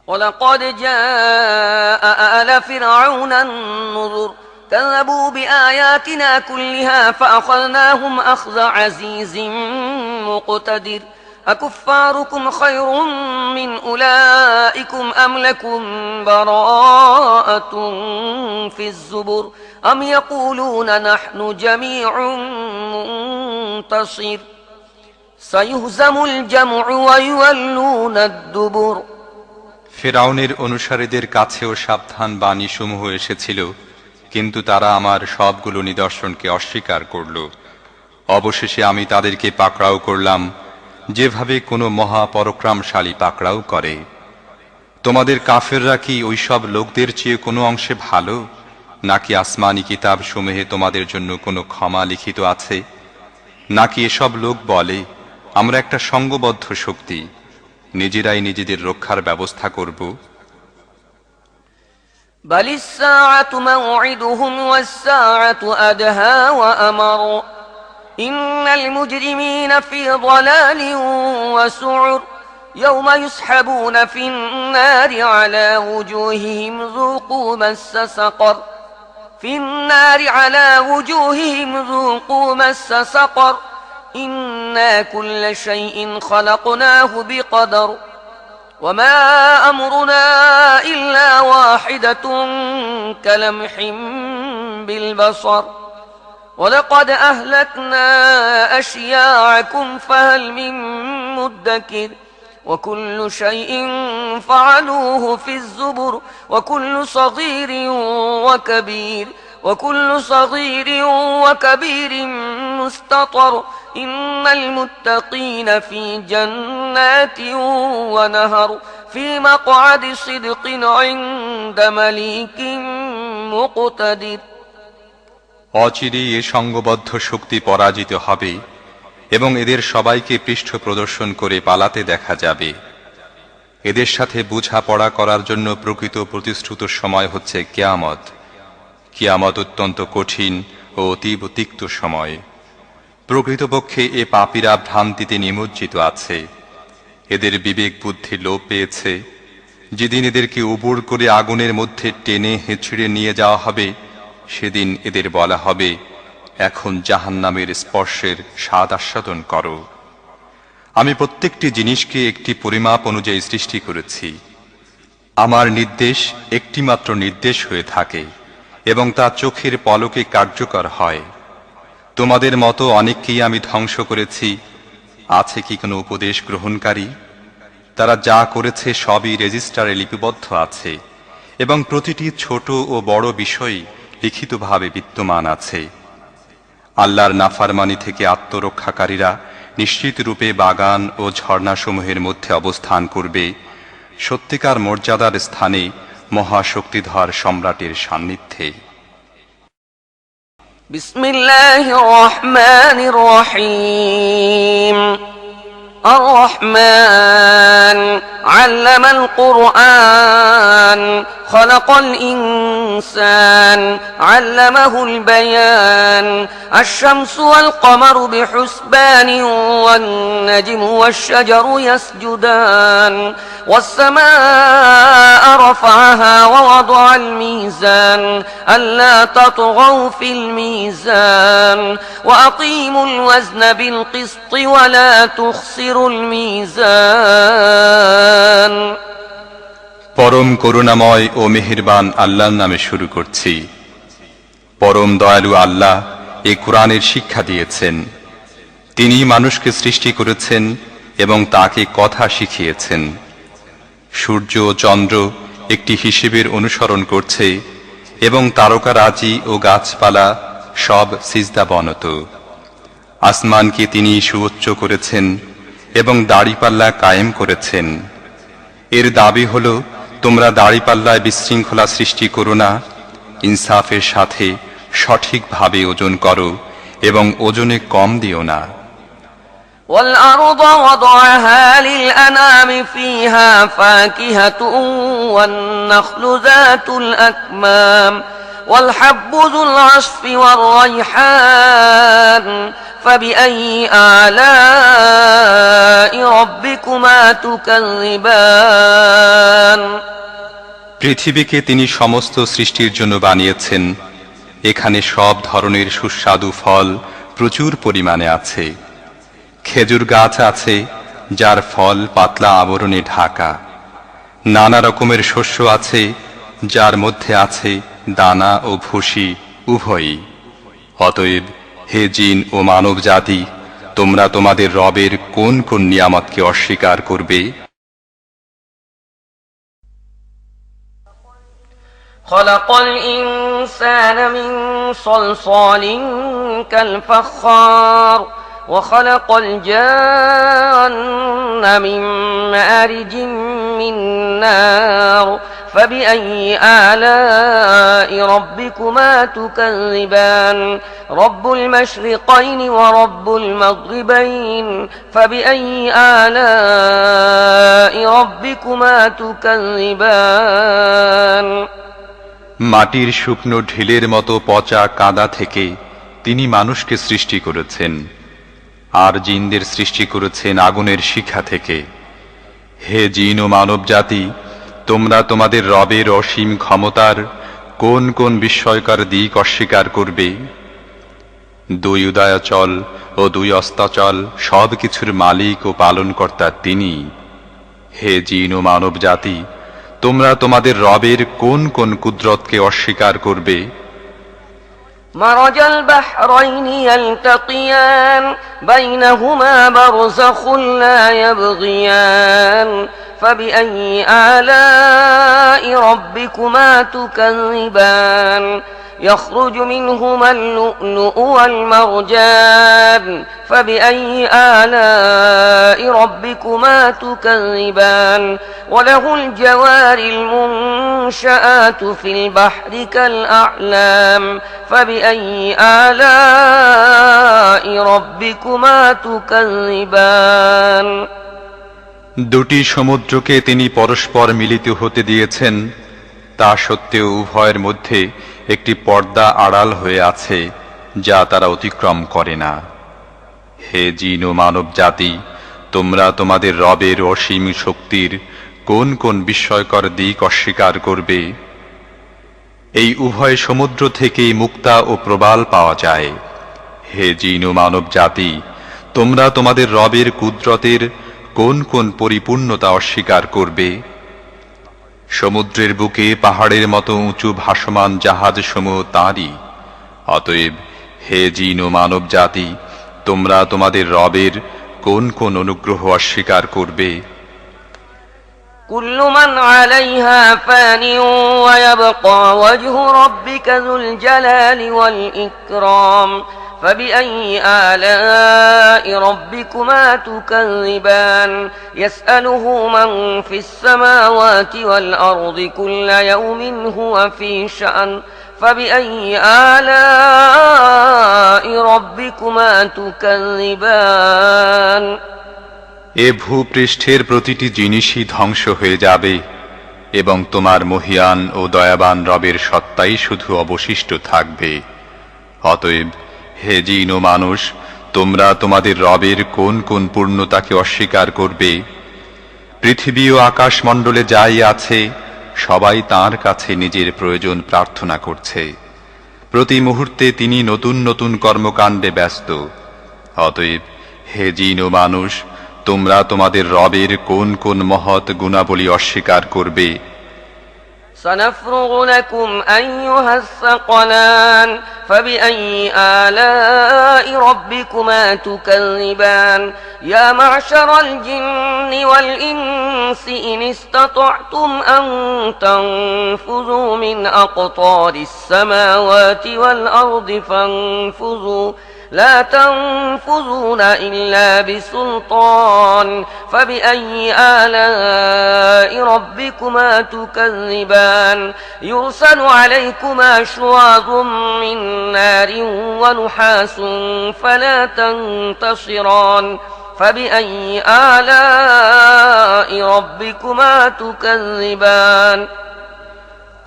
ولقد جاء آل فرعون النذر كذبوا بآياتنا كلها فأخذناهم أخذ عزيز مقتدر أكفاركم خير من أولئكم أم لكم براءة في الزبر أم يقولون نحن جميع منتصر سيهزم الجمع ويولون الدبر। ফিরআউনের অনুসারীদের কাছেও সাবধান বাণী সমূহ এসেছিল, কিন্তু তারা আমার সবগুলো নিদর্শনকে অস্বীকার করল। অবশেষে আমি তাদেরকে পাকড়াও করলাম, যেভাবে কোনো মহাপরাক্রমশালী পাকড়াও করে। তোমাদের কাফেররা কি ওই সব লোকদের চেয়ে কোনো অংশে ভালো, নাকি আসমানি কিতাব সমূহে তোমাদের জন্য কোনো ক্ষমা লিখিত আছে? নাকি এসব লোক বলে আমরা একটা সংঘবদ্ধ শক্তি, নিজেরাই নিজেদের রক্ষার ব্যবস্থা করব? بل الساعة موعدهم والساعة أدهى وأمر إن المجرمين في ضلال وسعر يوم يسحبون في النار على وجوههم ذوقوا مس سقر في النار على وجوههم ذوقوا مس سقر إنا كل شيء خلقناه بقدر وما أمرنا إلا واحدة كلمح بالبصر ولقد أهلكنا أشياعكم فهل من مدكر وكل شيء فعلوه في الزبر وكل صغير وكبير مستطر إن المتقين في جنات ونهر في مقعد صدق عند مليك مقتدر। অচিরেই এ সংঘবদ্ধ শক্তি পরাজিত হবে এবং এদের সবাইকে পৃষ্ঠ প্রদর্শন করে পালাতে দেখা যাবে। এদের সাথে বোঝাপড়া করার জন্য প্রকৃত প্রতিশ্রুত সময় হচ্ছে কিয়ামত। কিয়ামত অত্যন্ত কঠিন ও অতীব তিক্ত সময়। প্রকৃতপক্ষে এ পাপীরা ভ্রান্তিতে নিমজ্জিত আছে। এদের বিবেক বুদ্ধি লোপ পেয়েছে। যেদিন এদেরকে উবুর করে আগুনের মধ্যে টেনে হেঁচড়ে নিয়ে যাওয়া হবে, সেদিন এদের বলা হবে, এখন জাহান্নামের স্পর্শের স্বাদ আস্বাদন করো। আমি প্রত্যেকটি জিনিসকে একটি পরিমাপ অনুযায়ী সৃষ্টি করেছি। আমার নির্দেশ একটিমাত্র নির্দেশ হয়ে থাকে এবং তা চোখের পলকে কার্যকর হয়। তোমাদের মতো অনেককেই আমি ধ্বংস করেছি। আছে কি কোনো উপদেশ গ্রহণকারী? তারা যা করেছে সবই রেজিস্টারে লিপিবদ্ধ আছে এবং প্রতিটি ছোট ও বড় বিষয় লিখিতভাবে বিদ্যমান আছে। আল্লাহর নাফরমানি থেকে আত্মরক্ষাকারীরা নিশ্চিত রূপে বাগান ও ঝর্ণাসমূহের মধ্যে অবস্থান করবে, সত্যিকার মর্যাদার স্থানে মহাশক্তিধর সম্রাটের সান্নিধ্যে। বিসমিল্লাহির রহমানির রহিম। الرحمن علم القرآن خلق الإنسان علمه البيان الشمس والقمر بحسبان والنجم والشجر يسجدان والسماء رفعها ووضع الميزان ألا تطغوا في الميزان وأقيموا الوزن بالقسط ولا تخسروا الميزان। পরম করুণাময় ও মেহেরবান আল্লাহর নামে শুরু করছি। পরম দয়ালু আল্লাহ এই কোরআনের শিক্ষা দিয়েছেন। তিনি মানুষকে সৃষ্টি করেছেন এবং তাকে কথা শিখিয়েছেন। সূর্য ও চন্দ্র একটি হিসেবের অনুসরণ করছে এবং তারকারাজি ও গাছপালা সব সিজদাবনত। আসমানকে তিনি সুউচ্চ করেছেন এবং দাড়িপাল্লা কায়েম করেছেন। এর দাবি হল, তোমরা দাড়িপাল্লায় বিশৃঙ্খলা সৃষ্টি করো না, ইনসাফের সাথে সঠিকভাবে ওজন করো এবং ওজনে কম দিও না। والأرض وضعها للأنام فيها فاكهة والنخل ذات الأكمام والحب ذو العصف والريحان فبأي آلاء ربكما تكذبان পৃথিবীকে তিনি সমস্ত সৃষ্টির জন্য বানিয়েছেন। এখানে সব ধরনের সুস্বাদু ফল প্রচুর পরিমাণে আছে। খেজুর গাছ আছে যার ফল পাতলা আবরণে ঢাকা। নানা রকমের শস্য আছে যার মধ্যে আছে দানা ও ভুসি উভয়ই। অতএব হে জিন ও মানব জাতি, তোমরা তোমাদের রবের কোন কোন নিয়ামতকে অস্বীকার করবে? خلق الإنسان من صلصال كالفخار وخلق الجان من مارج من نار فبأي آلاء ربكما تكذبان رب المشرقين ورب المغربين فبأي آلاء ربكما تكذبان মাটির শুকনো ঢিলের মতো পচা কাদা থেকে তিনি মানুষকে সৃষ্টি করেছেন, আর জিনদের সৃষ্টি করেছেন আগুনের শিখা থেকে। হে জিন ও মানব জাতি, তোমরা তোমাদের রবের অসীম ক্ষমতার কোন কোন বিস্ময়কর দিক অস্বীকার করবে? দুই উদয়াচল ও দুই অস্তাচল সব কিছুর মালিক ও পালনকর্তা তিনি। হে জিন ও মানব জাতি, তোমরা তোমাদের রবের কোন কোন কুদরতকে অস্বীকার করবে? مرج البحرين يلتقيان بينهما برزخ لا يبغيان فبأي آلاء ربكما تكذبان يخرج منهما اللؤلؤ والمرجان فبأي آلاء ربكما تكذبان وله الجوار المنشآت في البحر كالأعلام فبأي آلاء ربكما تكذبان দুটি সমুদ্রকে তিনি পরস্পর মিলিত হতে দিয়েছেন, তা সত্ত্বেও উভয়ের মধ্যে একটি পর্দা আড়াল হয়ে আছে যা তারা অতিক্রম করে না। হে জিন ও মানব জাতি, তোমরা তোমাদের রবের অসীম শক্তির কোন কোন বিস্ময়কর দিক অস্বীকার করবে? এই উভয় সমুদ্র থেকেই মুক্তা ও প্রবাল পাওয়া যায়। হে জিন ও মানব জাতি, তোমরা তোমাদের রবের কুদরতের কোন কোন পরিপূর্ণতা অস্বীকার করবে? সমুদ্রের বুকে পাহাড়ের মতো উঁচু ভাসমান জাহাজসমূহ তাঁরই। অতএব হে জিন ও মানব জাতি, তোমরা তোমাদের রবের কোন কোন অনুগ্রহ অস্বীকার করবে? كل من عليها فان ويبقى وجه ربك ذو الجلال والإكرام فبأي آلاء ربكما تكذبان يسأله من في السماوات والأرض كل يوم هو في شأن فبأي آلاء ربكما تكذبان এ ভূপৃষ্ঠের প্রতিটি জিনিসই ধ্বংস হয়ে যাবে এবং তোমার মহিয়ান ও দয়াবান রবের সত্তাই শুধু অবশিষ্ট থাকবে। অতএব হে জিন ও মানুষ, তোমরা তোমাদের রবের কোন কোন পূর্ণতাকে অস্বীকার করবে? পৃথিবী ও আকাশমণ্ডলে যাই আছে সবাই তাঁর কাছে নিজের প্রয়োজন প্রার্থনা করছে। প্রতি মুহূর্তে তিনি নতুন নতুন কর্মকাণ্ডে ব্যস্ত। অতএব হে জিন ও মানুষ, তোমরা তোমাদের রবের কোন কোন মহৎ গুণাবলী অস্বীকার করবে? سنفرغ لكم أيها الثقلان فبأي آلاء ربكما تكذبان يا معشر الجن والإنس إن استطعتم أن تنفذوا من أقطار السماوات والأرض فانفذوا لا تنفذون إلا بسلطان فبأي آلاء ربكما تكذبان يرسل عليكما شواظ من نار ونحاس فلا تنتصران فبأي آلاء ربكما تكذبان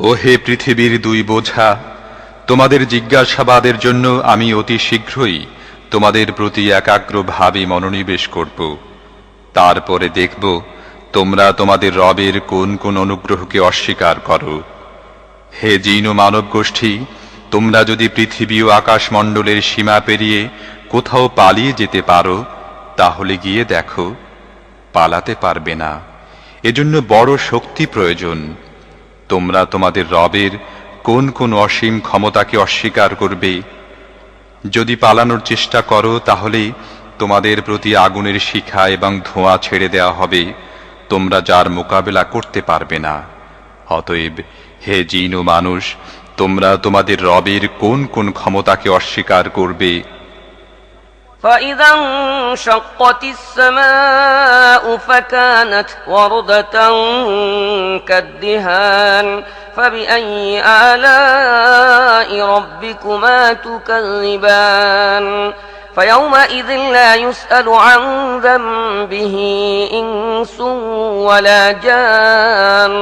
ও হে পৃথিবীর দুই বোঝা, তোমাদের জিজ্ঞাসাবাদের জন্য আমি অতি শীঘ্রই তোমাদের প্রতি একাগ্রভাবে মনোনিবেশ করব। তারপরে দেখব তোমরা তোমাদের রবের কোন কোন অনুগ্রহকে অস্বীকার করো। হে জিন ও মানব গোষ্ঠী, তোমরা যদি পৃথিবী ও আকাশমণ্ডলের সীমা পেরিয়ে কোথাও পালিয়ে যেতে পারো তাহলে গিয়ে দেখো, পালাতে পারবে না। এজন্য বড় শক্তি প্রয়োজন। তোমরা তোমাদের রবের কোন কোন অসীম ক্ষমতাকে অস্বীকার করবে? যদি পালানোর চেষ্টা করো তাহলে তোমাদের প্রতি আগুনের শিখা এবং ধোঁয়া ছেড়ে দেওয়া হবে, তোমরা যার মোকাবেলা করতে পারবে না। অতএব হে জিন ও মানুষ, তোমরা তোমাদের রবের কোন কোন ক্ষমতাকে অস্বীকার করবে? فإذا انشقت السماء فكانت وردة كالدهان فبأي آلاء ربكما تكذبان فيومئذ لا يسأل عن ذنبه إنس ولا جان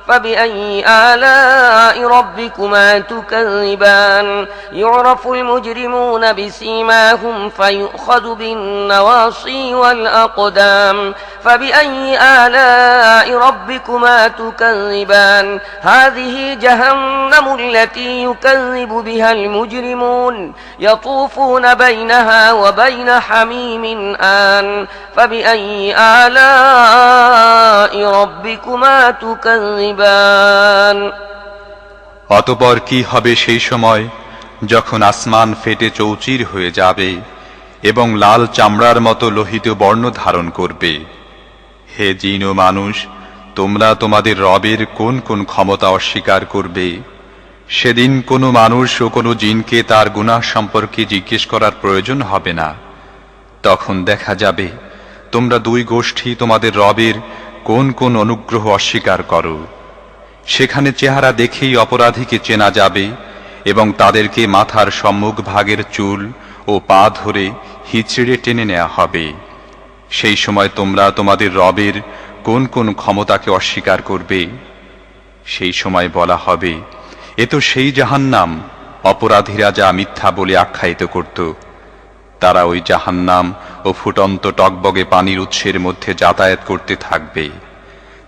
فبأي آلاء ربكما تكذبان يعرف المجرمون بسيماهم فيؤخذ بالنواصي والأقدام فبأي آلاء ربكما تكذبان هذه جهنم التي يكذب بها المجرمون يطوفون بينها وبين حميم آن فبأي آلاء ربكما تكذبان অতঃপর কি হবে সেই সময় যখন আসমান ফেটে চৌচির হয়ে যাবে এবং লাল চামড়ার মতো লোহিত বর্ণ ধারণ করবে? হে জিন ও মানুষ, তোমরা তোমাদের রবের কোন কোন ক্ষমতা অস্বীকার করবে? সেদিন কোনো মানুষ ও কোনো জিনকে তার গুনাহ সম্পর্কে জিজ্ঞেস করার প্রয়োজন হবে না। তখন দেখা যাবে তোমরা দুই গোষ্ঠী তোমাদের রবের কোন কোন অনুগ্রহ অস্বীকার করো। সেখানে চেহারা দেখেই অপরাধীকে চেনা যাবে এবং তাদেরকে মাথার সম্মুখ ভাগের চুল ও পা ধরে হিচড়ে টেনে নেওয়া হবে। সেই সময় তোমরা তোমাদের রবের কোন কোন ক্ষমতাকে অস্বীকার করবে? সেই সময় বলা হবে, এ তো সেই জাহান্নাম অপরাধীরা যা মিথ্যা বলে আখ্যায়িত করত। তারা ওই জাহান্নাম ও ফুটন্ত টকবগে পানির উৎসের মধ্যে যাতায়াত করতে থাকবে।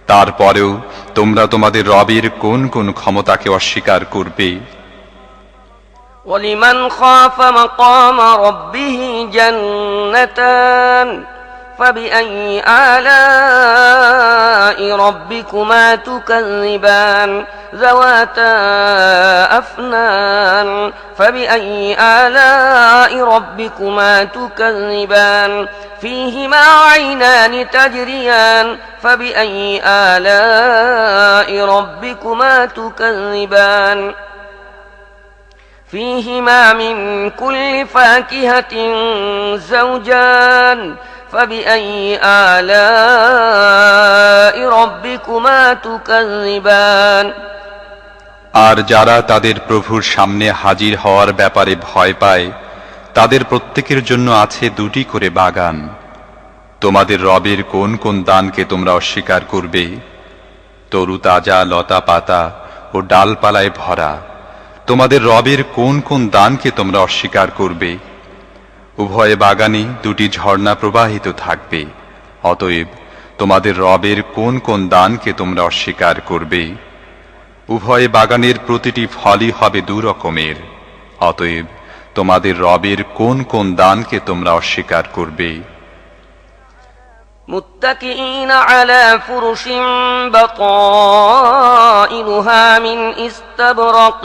তারপরেও তোমরা তোমাদের রবের কোন কোন ক্ষমতাকে অস্বীকার করবে? وَلِمَنْ خَافَ مَقَامَ رَبِّهِ جَنَّتَانِ فَبِأَيِّ آلَاءِ رَبِّكُمَا تُكَذِّبَانِ ذَوَاتَا أَفْنَانٍ فَبِأَيِّ آلَاءِ رَبِّكُمَا تُكَذِّبَانِ فِيهِمَا عَيْنَانِ تَجْرِيَانِ فَبِأَيِّ آلَاءِ رَبِّكُمَا تُكَذِّبَانِ فيهما من كل فاكهة زوجان فبأي آلاء ربكما تكذبان আর যারা তাদের প্রভুর সামনে হাজির হওয়ার ব্যাপারে ভয় পায় তাদের প্রত্যেকের জন্য আছে দুটি করে বাগান। তোমাদের রবের কোন কোন দানকে তোমরা অস্বীকার করবে? তরু তাজা লতা পাতা ও ডালপালায় ভরা তোমাদের রবের কোন কোন দানকে তোমরা অস্বীকার করবে? উভয় বাগানে দুটি ঝর্ণা প্রবাহিত থাকবে। অতএব তোমাদের রবের কোন কোন দানকে তোমরা অস্বীকার করবে? উভয় বাগানের প্রতিটি ফলই হবে দু রকমের। অতএব তোমাদের রবের কোন কোন দানকে তোমরা অস্বীকার করবে? متكئين على فرش بطائنها من استبرق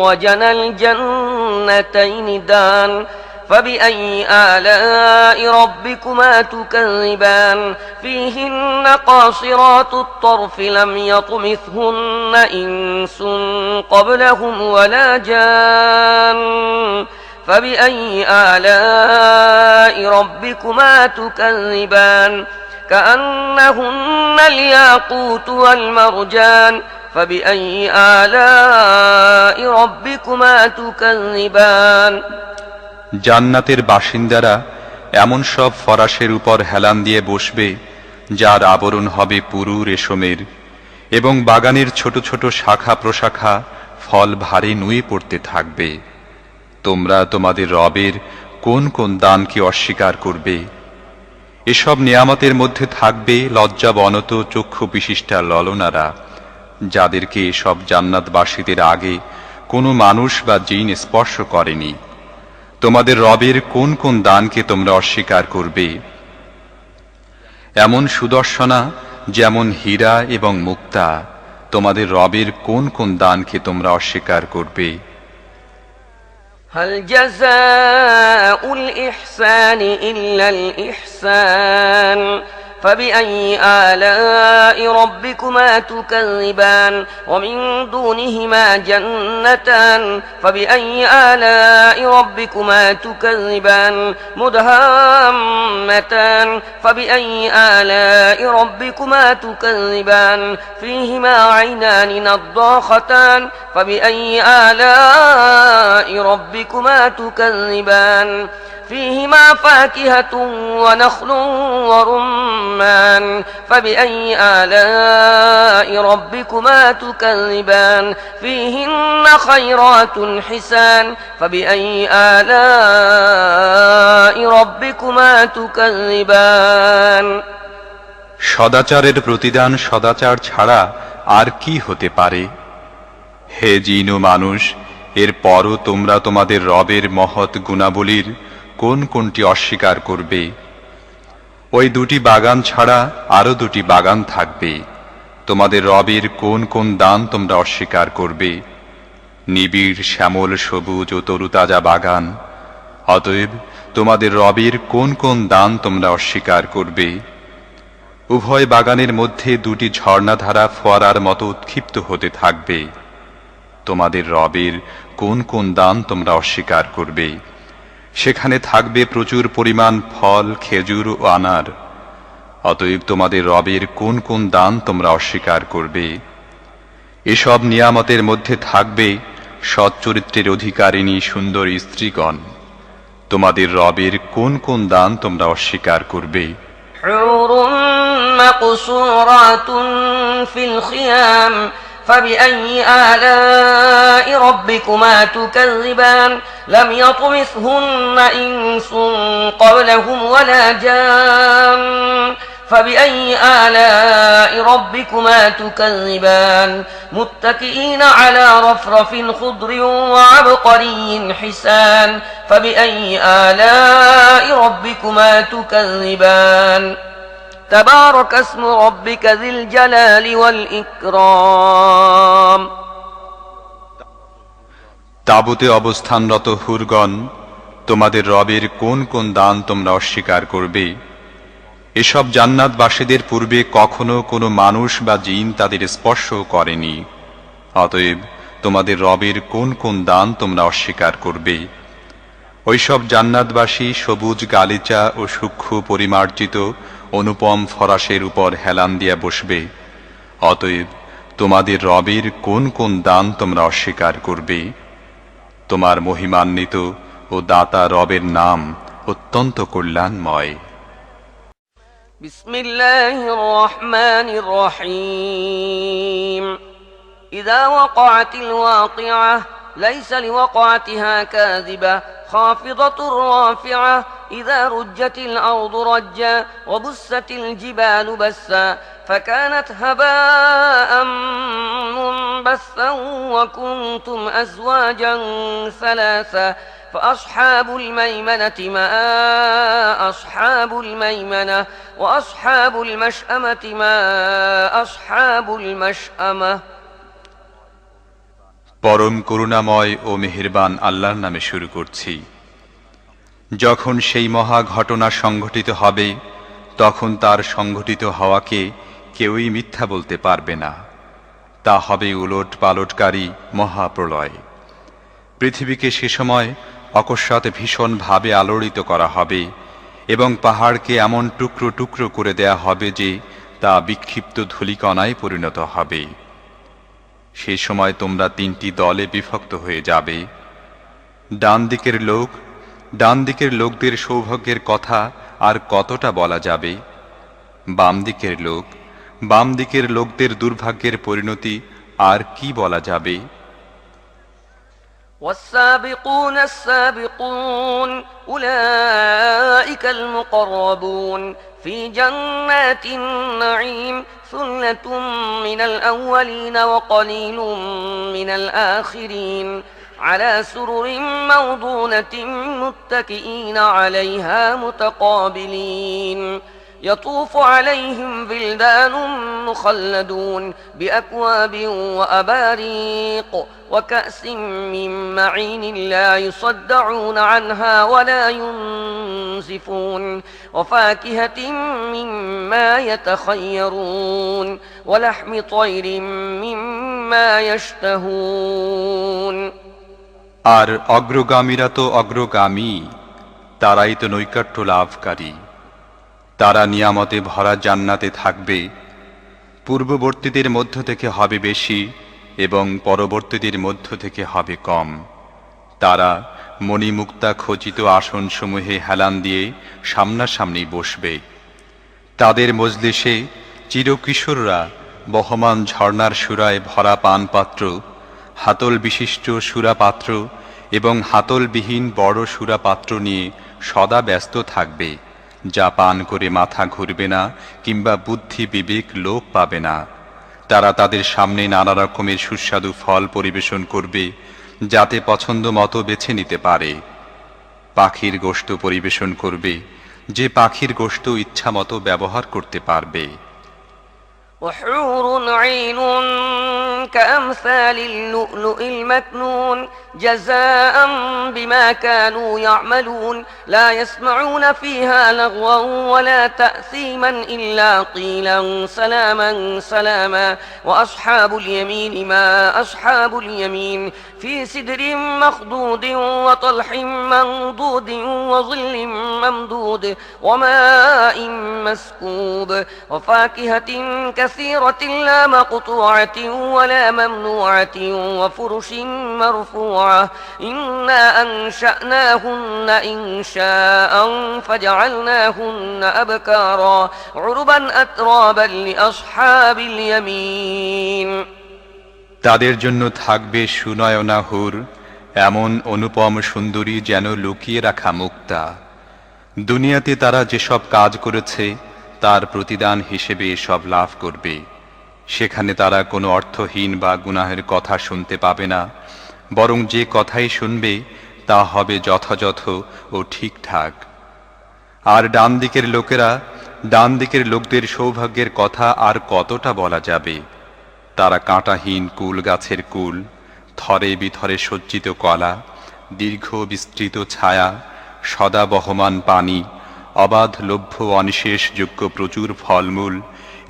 وجنى الجنتين دان فبأي آلاء ربكما تكذبان فيهن قاصرات الطرف لم يطمثهن إنس قبلهم ولا جان فبأي آلاء ربكما تكذبان كأنهن الياقوت والمرجان فبأي آلاء ربكما تكذبان জান্নাতের বাসিন্দারা এমন সব ফরাশের উপর হেলান দিয়ে বসবে যার আবরণ হবে পুরু রেশমের, এবং বাগানের ছোট ছোট শাখা প্রশাখা ফল ভারে নুয়ে পড়তে থাকবে। তোমরা তোমাদের রবের কোন কোন দানকে অস্বীকার করবে? এসব নিয়ামতের মধ্যে থাকবে লজ্জাবনত চক্ষু বিশিষ্টা ললনারা, যাদেরকে এসব জান্নাতবাসীদের আগে কোনো মানুষ বা জিন স্পর্শ করেনি। তোমাদের রবের কোন কোন দানকে তোমরা অস্বীকার করবে? এমন সুদর্শনা যেমন হীরা এবং মুক্তা, তোমাদের রবের কোন কোন দানকে তোমরা অস্বীকার করবে? هل جزاء الإحسان إلا الإحسان فبأي آلاء ربكما تكذبان ومن دونهما جنتان فبأي آلاء ربكما تكذبان مدهامتان فبأي آلاء ربكما تكذبان فيهما عينان نضاختان فبأي آلاء ربكما تكذبان فيهما فاكهة ونخل ورمان فبأي آلاء ربكما تكذبان فيهن خيرات حسان فبأي آلاء ربكما تكذبان সদাচারের প্রতিদান সদাচার ছাড়া আর কি হতে পারে? হে জিন ও মানুষ, এর পরও তোমরা তোমাদের রবের মহৎ গুণাবলীর কোন কোনটি অস্বীকার করবে? ওই দুটি বাগান ছাড়া আরো দুটি বাগান থাকবে। তোমাদের রবের কোন কোন দান তোমরা অস্বীকার করবে? নিবিড় শ্যামল সবুজ ও তরুতাজা বাগান। অতএব তোমাদের রবের কোন কোন দান তোমরা অস্বীকার করবে? উভয় বাগানের মধ্যে দুটি ঝর্ণাধারা ফোয়ারার মতো উৎক্ষিপ্ত হতে থাকবে। তোমাদের রবের কোন কোন দান তোমরা অস্বীকার করবে? সেখানে থাকবে প্রচুর পরিমাণ ফল, খেজুর ও আনার। অতএব তোমাদের রবের কোন কোন দান তোমরা অস্বীকার করবে? এসব নিয়ামতের মধ্যে থাকবে সৎ চরিত্রের অধিকারিণী সুন্দর স্ত্রীগণ। তোমাদের রবের কোন কোন দান তোমরা অস্বীকার করবে? حور مقصورات في الخيام فبأي آلاء ربكما تكذبان لم يطمثهن إنس قبلهم ولا جان فبأي آلاء ربكما تكذبان متكئين على رفرف خضر وعبقري حسان فبأي آلاء ربكما تكذبان تبارك اسم ربك ذي الجلال والإكرام তাবুতে অবস্থানরত হুরগণ, তোমাদের রবের কোন কোন দান তোমরা অস্বীকার করবে? এসব জান্নাতবাসীদের পূর্বে কখনো কোনো মানুষ বা জিন তাদের স্পর্শ করেনি। অতএব তোমাদের রবের কোন কোন দান তোমরা অস্বীকার করবে? ওইসব জান্নাতবাসী সবুজ গালিচা ও সূক্ষ্ম পরিমার্জিত অনুপম ফরাসের উপর হেলান দিয়া বসবে। অতএব তোমাদের রবের কোন কোন দান তোমরা অস্বীকার করবে? তোমার মহিমান্বিত ও দাতা রবের নাম অত্যন্ত কল্যাণময়। بسم الله الرحمن الرحيم إذا وقعت الواقعة ليس لوقعتها كاذبة خافضة رافعة إذا رجت الأرض رجا وبست الجبال بسا فكانت هباء منبثا وكنتم أزواجا ثلاثا فأصحاب الميمنة ما أصحاب الميمنة وأصحاب المشأمة ما أصحاب المشأمة পরম করুণাময় ও মেহেরবান আল্লাহর নামে শুরু করছি। যখন সেই মহা ঘটনা সংঘটিত হবে, তখন তার সংঘটিত হওয়াকে কেউই মিথ্যা বলতে পারবে না। তা হবে উলট পালটকারী মহাপ্রলয়। পৃথিবীকে সে সময় অকস্মাৎ ভীষণভাবে আলোড়িত করা হবে এবং পাহাড়কে এমন টুকরো টুকরো করে দেয়া হবে যে তা বিক্ষিপ্ত ধূলিকণায় পরিণত হবে। সে সময় তোমরা তিনটি দলে বিভক্ত হয়ে যাবে। ডান দিকের লোকদের সৌভাগ্যের কথা আর কতটা বলা যাবে? বাম দিকের লোকদের দুর্ভাগ্যের পরিণতি আর কি বলা যাবে? والسابقون السابقون أولئك المقربون في جنات النعيم ثلة من الأولين وقليل من الآخرين على سرر موضونة متكئين عليها متقابلين يطوف عليهم بلدان مخلدون بأكواب وأباريق وكأس من معين لا يصدعون عنها ولا ينزفون وفاكهة مما يتخيرون ولحم طير مما يشتهون আর অগ্রগামীরা তো অগ্রগামী, তারাই তো নৈকট্য লাভকারী। তারা নিয়ামতে ভরা জান্নাতে থাকবে। পূর্ববর্তীদের মধ্য থেকে হবে বেশি এবং পরবর্তীদের মধ্য থেকে হবে কম। তারা মণিমুক্তা খচিত আসনসমূহে হেলান দিয়ে সামনাসামনি বসবে। তাদের মজলিসে চিরকিশোররা বহমান ঝর্ণার সুরায় ভরা পানপাত্র, হাতল বিশিষ্ট সুরাপাত্র এবং হাতলবিহীন বড় সুরাপাত্র নিয়ে সদা ব্যস্ত থাকবে, যা পান করে মাথা ঘুরবে না কিংবা বুদ্ধি বিবেক লোপ পাবে না। তারা তাদের সামনে নানা রকমের সুস্বাদু ফল পরিবেশন করবে, যাতে পছন্দ মতো বেছে নিতে পারে। পাখির গোশত পরিবেশন করবে, যে পাখির গোশত ইচ্ছা মতো ব্যবহার করতে পারবে। وحور عين كأمثال اللؤلؤ المكنون جزاء بما كانوا يعملون لا يسمعون فيها لغوا ولا تأثيما إلا قيلا سلاما سلاما وأصحاب اليمين ما أصحاب اليمين في سدر مخضود وطلح منضود وظل ممدود وماء مسكوب وفاكهة كثيرة لا مقطوعة ولا ممنوعة وفرش مرفوعة إنا أنشأناهن إنشاء فجعلناهن أبكارا عربا أترابا لأصحاب اليمين তাদের জন্য থাকবে সুনয়না হুর, এমন অনুপম সুন্দরী যেন লুকিয়ে রাখা মুক্তা। দুনিয়াতে তারা যেসব কাজ করেছে তার প্রতিদান হিসেবে এসব লাভ করবে। সেখানে তারা কোনো অর্থহীন বা গুনাহের কথা শুনতে পাবে না, বরং যে কথাই শুনবে তা হবে যথাযথ ও ঠিকঠাক। আর ডান দিকের লোকদের সৌভাগ্যের কথা আর কতটা বলা যাবে। তারা কাঁটাহীন কুল গাছের কুল, থরে বিথরে সজ্জিত কলা, দীর্ঘ বিস্তৃত ছায়া, সদা বহমান পানি, অবাধ লভ্য অনিশেষ যোগ্য প্রচুর ফলমূল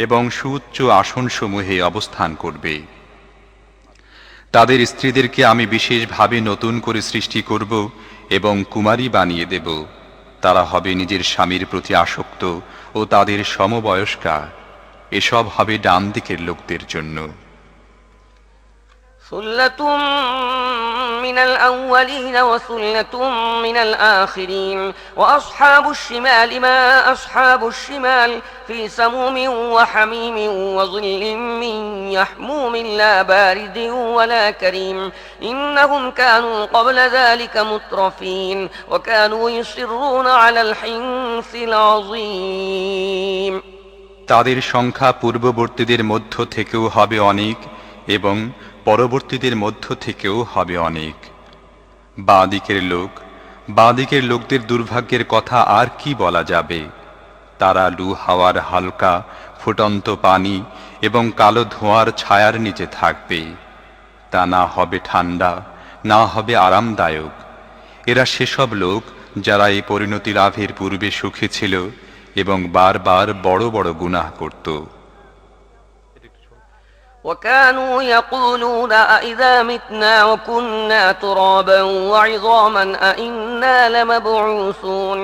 এবং সুউচ্চ আসনসমূহে অবস্থান করবে। তাদের স্ত্রীদেরকে আমি বিশেষভাবে নতুন করে সৃষ্টি করব এবং কুমারী বানিয়ে দেব। তারা হবে নিজের স্বামীর প্রতি আসক্ত ও তাদের সমবয়স্কা। এসব হবে ডান দিকের লোকদের জন্য। ثلة من الأولين وثلة من الآخرين وأصحاب الشمال ما أصحاب الشمال في سموم وحميم وظل من يحموم لا بارد ولا كريم إنهم كانوا قبل ذلك مترفين وكانوا يصرون على الحنث العظيم তাদের সংখ্যা পূর্ববর্তীদের মধ্য থেকেও হবে অনেক এবং পরবর্তীদের মধ্য থেকেও হবে অনেক। বাঁ দিকের লোকদের দুর্ভাগ্যের কথা আর কি বলা যাবে। তারা লু হাওয়ার হালকা ফুটন্ত পানি এবং কালো ধোঁয়ার ছায়ার নিচে থাকবে। তা না হবে ঠান্ডা, না হবে আরামদায়ক। এরা সেসব লোক যারা এই পরিণতি লাভের পূর্বে সুখী ছিল এবং বারবার বড় বড় গুনাহ করত। وكانوا يقولون أئذا متنا وكنا ترابا وعظاما أئنا لمبعوثون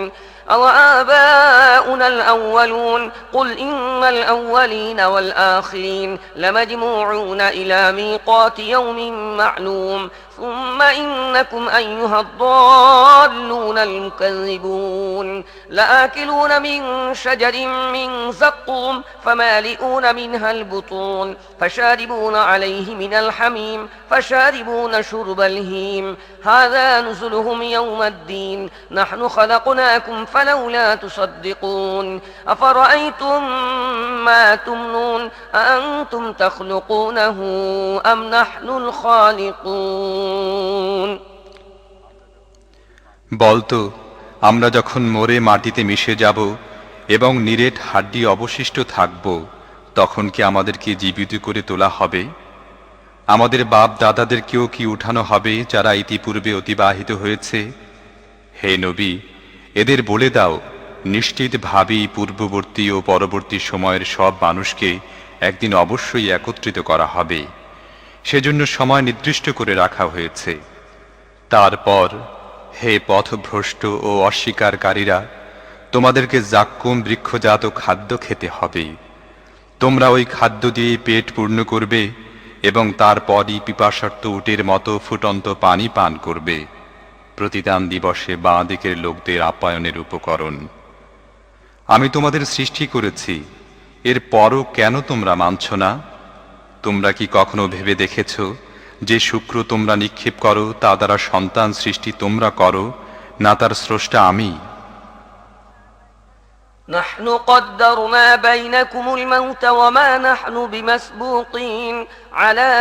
أو آباؤنا الأولون قل إن الأولين والآخرين لمجموعون إلى ميقات يوم معلوم ثم إنكم أيها الضالون المكذبون لآكلون من شجر من زقوم فمالئون منها البطون فشاربون عليه من الحميم فشاربون شرب الهيم هذا نزلهم يوم الدين نحن خلقناكم فلولا تصدقون أفرأيتم ما تمنون أأنتم تخلقونه أم نحن الخالقون বলতো আমরা যখন মরে মাটিতে মিশে যাব এবং নিরেট হাড্ডি অবশিষ্ট থাকব তখন কি আমাদেরকে জীবিত করে তোলা হবে? আমাদের বাপ দাদাদেরকেও কি উঠানো হবে যারা ইতিপূর্বে অতিবাহিত হয়েছে? হে নবী, এদের বলে দাও, নিশ্চিতভাবে পূর্ববর্তী ও পরবর্তী সময়ের সব মানুষকে একদিন অবশ্যই একত্রিত করা হবে। সেজন্য সময় নির্দিষ্ট করে রাখা হয়েছে। তারপর হে পথভ্রষ্ট ও অস্বীকারীরা, তোমাদেরকে জাক্কুম বৃক্ষজাত খাদ্য খেতে হবে। তোমরা ওই খাদ্য দিয়ে পেট পূর্ণ করবে এবং তারপরই পিপাসার্ত উটের মতো ফুটন্ত পানি পান করবে। প্রতিদান দিবসে বাঁ দিকের লোকদের আপ্যায়নের উপকরণ। আমি তোমাদের সৃষ্টি করেছি, এর পরও কেন তোমরা মানছ না? তোমরা কি কখনো ভেবে দেখেছ যে শুক্র তোমরা নিক্ষেপ করো তা দ্বারা সন্তান সৃষ্টি তোমরা করো, না তার স্রষ্টা আমি? نحن قدرنا بينكم الموت وما نحن بمسبوقين على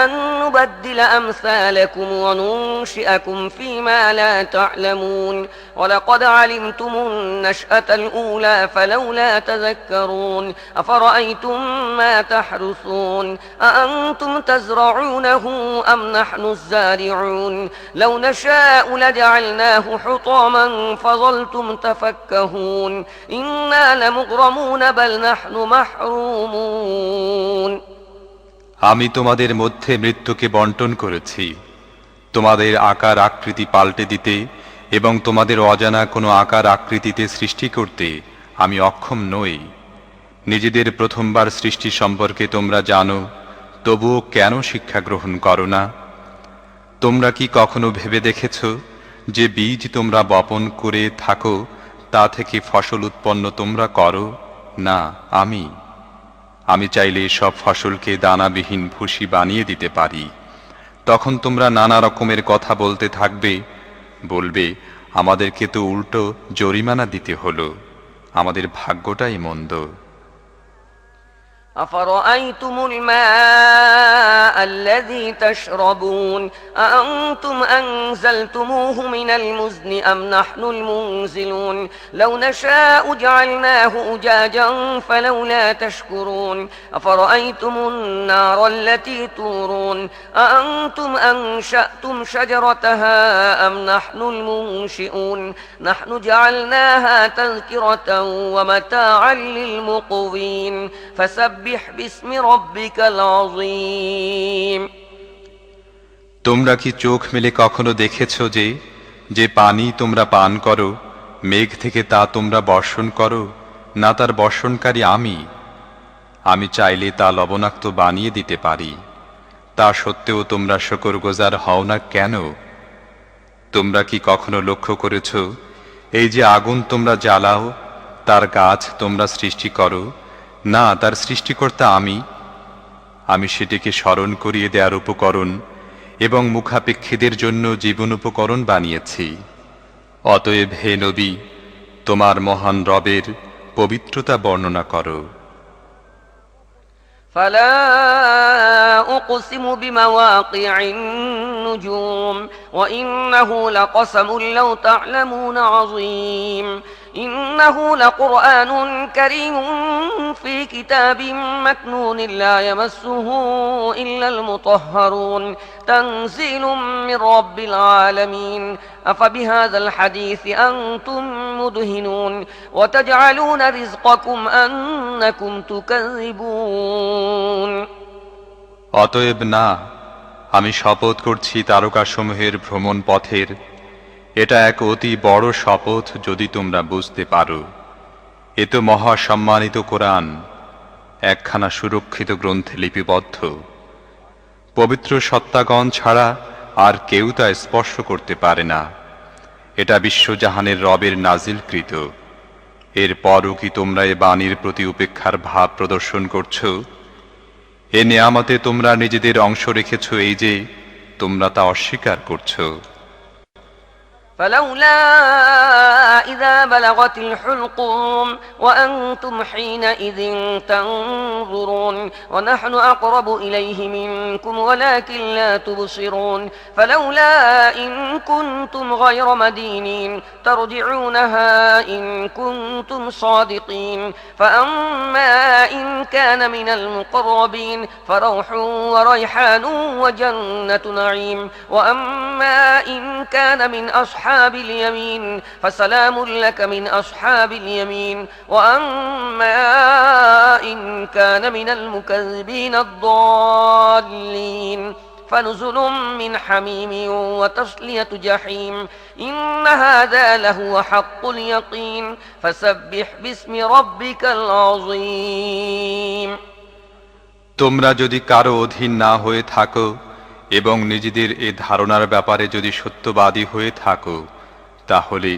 أن نبدل أمثالكم وننشئكم فيما لا تعلمون ولقد علمتم النشأة الأولى فلولا تذكرون أفرأيتم ما تحرثون أأنتم تزرعونه أم نحن الزارعون لو نشاء لجعلناه حطاما فظلتم تفكهون إنا لمغرمون بل نحن محرومون আমি তোমাদের মধ্যে মৃত্যুকে বন্টন করেছি, তোমাদের আকার আকৃতি পাল্টে দিতে এবং তোমাদের অজানা কোনো আকার আকৃতিতে সৃষ্টি করতে আমি অক্ষম নই। নিজেদের প্রথমবার সৃষ্টি সম্পর্কে তোমরা জানো, তবুও কেন শিক্ষা গ্রহণ করো না? তোমরা কি কখনো ভেবে দেখেছ যে বীজ তোমরা বপন করে থাকো তা থেকে ফসল উৎপন্ন তোমরা করো? না, আমি চাইলে সব ফসলকে দানাবিহীন ভুসি বানিয়ে দিতে পারি। তখন তোমরা নানা রকমের কথা বলতে থাকবে, বলবে আমাদেরকে তো উল্টো জরিমানা দিতে হলো, আমাদের ভাগ্যটাই মন্দ। أفرأيتم الماء الذي تشربون أأنتم أنزلتموه من المزن أم نحن المنزلون لو نشاء جعلناه أجاجا فلولا تشكرون أفرأيتم النار التي تورون أأنتم أنشأتم شجرتها أم نحن المنشئون نحن جعلناها تذكرة ومتاعا للمقوين فسبح باسم ربك العظيم তোমরা কি চোখ মেলে কখনো দেখেছ যে পানি তোমরা পান করো, মেঘ থেকে তা তোমরা বর্ষণ করো, না তার বর্ষণকারী আমি চাইলে তা লবণাক্ত বানিয়ে দিতে পারি। তা সত্ত্বেও তোমরা শুকরগুজার হও না কেন? তোমরা কি কখনো লক্ষ্য করেছ এই যে আগুন তোমরা জ্বালাও, তার গাছ তোমরা সৃষ্টি করো, না তার সৃষ্টিকর্তা আমি সেটিকে স্মরণ করিয়ে দেওয়ার উপকরণ এবং মুখাপেক্ষীদের জন্য জীবন উপকরণ বানিয়েছি। অতএব হে নবী, তোমার মহান রবের পবিত্রতা বর্ণনা করো। فلا أقسم بمواقع النجوم وإنه لقسم لو تعلمون عظيم إنه لقرآن كريم في كتاب مكنون لا يمسه إلا المطهرون تنزيل من رب العالمين أفبهذا الحديث أنتم مدهنون وتجعلون رزقكم أنكم تكذبون অতএব না, আমি শপথ করছি তারকাসমূহের ভ্রমণ পথের, এটা এক অতি বড় শপথ যদি তোমরা বুঝতে পারো। এ তো মহা সম্মানিত কোরআন, একখানা সুরক্ষিত গ্রন্থে লিপিবদ্ধ। পবিত্র সত্তাগণ ছাড়া আর কেউ তা স্পর্শ করতে পারে না। এটা বিশ্বজাহানের রবের নাজিলকৃত। এরপরও কি তোমরা এ বাণীর প্রতি উপেক্ষার ভাব প্রদর্শন করছো? এ নেয়ামতে তোমরা নিজেদের অংশ রেখেছ এই যে তোমরা তা অস্বীকার করছো। فلولا إذا بلغت الحلقوم وأنتم حينئذ تنظرون ونحن أقرب إليه منكم ولكن لا تبصرون فلولا إن كنتم غير مدينين ترجعونها إن كنتم صادقين فأما إن كان من المقربين فروح وريحان وجنة نعيم وأما إن كان من أصحاب اليمين فسلام لك من أصحاب اليمين وأما إن كان من المكذبين الضالين فنزل من حميم وتصلية جحيم إن هذا لهو حق اليقين فسبح باسم ربك العظيم তোমরা যদি কারো অধীন না হয়ে থাকো এবং নিজেদের এ ধারণার ব্যাপারে যদি সত্যবাদী হয়ে থাকো, তাহলে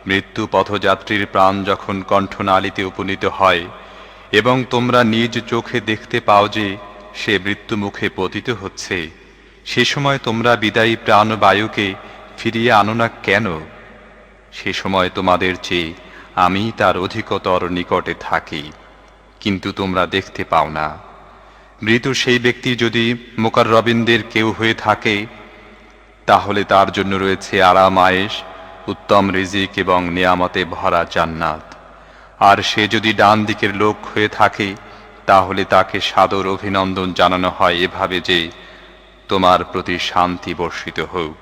মৃত্যু পথযাত্রীর প্রাণ যখন কণ্ঠনালীতে উপনীত হয় এবং তোমরা নিজ চোখে দেখতে পাও যে সে মৃত্যুমুখে পতিত হচ্ছে, সে সময় তোমরা বিদায়ী প্রাণবায়ুকে ফিরিয়ে আনো না কেন? সে সময় তোমাদের চেয়ে আমি তার অধিকতর নিকটে থাকি, কিন্তু তোমরা দেখতে পাও না। মৃত সেই ব্যক্তি যদি মুকাররবিনদের কেউ হয়ে থাকে, তাহলে তার জন্য রয়েছে আরাম আয়েশ, উত্তম রিজিক এবং নিয়ামতে ভরা জান্নাত। আর সে যদি ডান দিকের লোক হয়ে থাকে, তাহলে তাকে সাদর অভিনন্দন জানানো হয় এভাবে যে তোমার প্রতি শান্তি বর্ষিত হোক।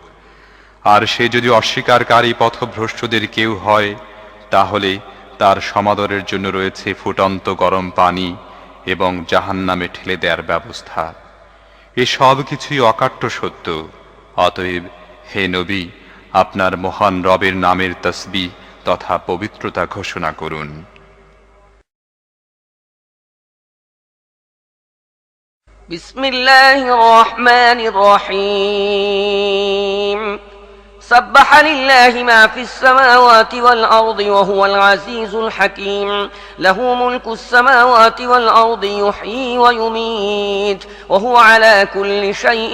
আর সে যদি অস্বীকারী পথভ্রষ্টদের কেউ হয়, তাহলে তার সমাদরের জন্য রয়েছে ফুটন্ত গরম পানি এবং জাহান্নামে ঠেলে দেওয়ার ব্যবস্থা। এ সব কিছুই অকাট্য সত্য। অতএব হে নবী, আপনার মহান রবের নামের তসবিহ তথা পবিত্রতা ঘোষণা করুন। বিসমিল্লাহির রহমানির রহিম سبح لله ما في السماوات والأرض وهو العزيز الحكيم له ملك السماوات والأرض يحيي ويميت وهو على كل شيء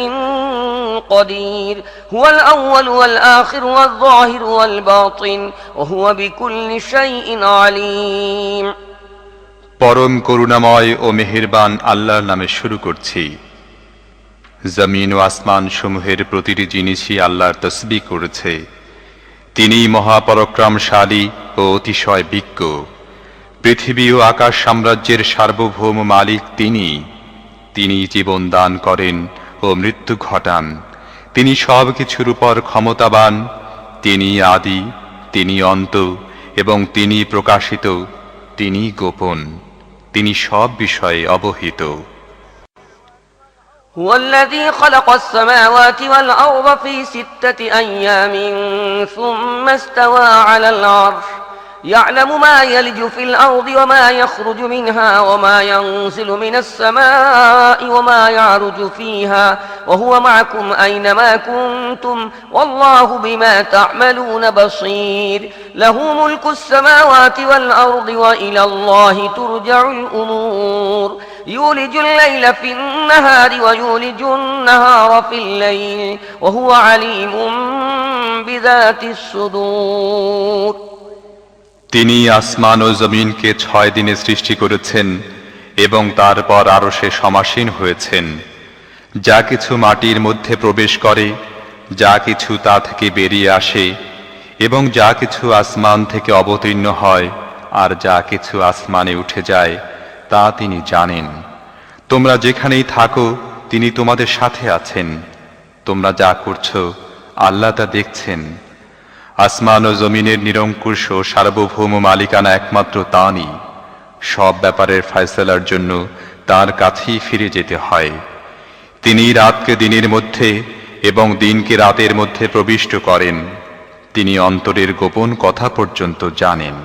قدير هو الأول والآخر والظاهر والباطن وهو بكل شيء عليم পরম করুণাময় ও মেহেরবান আল্লাহর নামে শুরু করছি। জমিন ও আসমান সমূহের প্রতিটি জিনিসই আল্লাহর তসবিহ করেছে। তিনি মহাপরাক্রমশালী ও অতিশয় বিজ্ঞ। পৃথিবী ও আকাশ সাম্রাজ্যের সার্বভৌম মালিক তিনি জীবন দান করেন ও মৃত্যু ঘটান। তিনি সব কিছুর উপর ক্ষমতাবান। তিনি আদি, তিনি অন্ত এবং তিনি প্রকাশিত, তিনি গোপন, তিনি সব বিষয়ে অবহিত। هو الذي خلق السماوات والأرض في 6 أيام ثم استوى على العرش يعلم ما يلج في الأرض وما يخرج منها وما ينزل من السماء وما يعرج فيها وهو معكم أينما كنتم والله بما تعملون بصير له ملك السماوات والأرض وإلى الله ترجع الأمور يولج الليل في النهار ويولج النهار في الليل وهو عليم بذات الصدور তিনি আসমান ও জমিনকে 6 দিনে সৃষ্টি করেছেন এবং তারপর আরশে সমাসীন হয়েছেন। যা কিছু মাটির মধ্যে প্রবেশ করে, যা কিছু তা থেকে বেরিয়ে আসে এবং যা কিছু আসমান থেকে অবতীর্ণ হয় আর যা কিছু আসমানে উঠে যায়, তা তিনি জানেন। তোমরা যেখানেই থাকো তিনি তোমাদের সাথে আছেন। তোমরা যা করছো আল্লাহ তা দেখছেন। আসমান ও জমিনের নিরঙ্কুশ ও সার্বভৌম মালিকানা একমাত্র তাঁরই। সব ব্যাপারের ফয়সালার জন্য তার কাছেই ফিরে যেতে হয়। তিনি রাতকে দিনের মধ্যে এবং দিনকে রাতের মধ্যে প্রবিষ্ট করেন। তিনি অন্তরের গোপন কথা পর্যন্ত জানেন।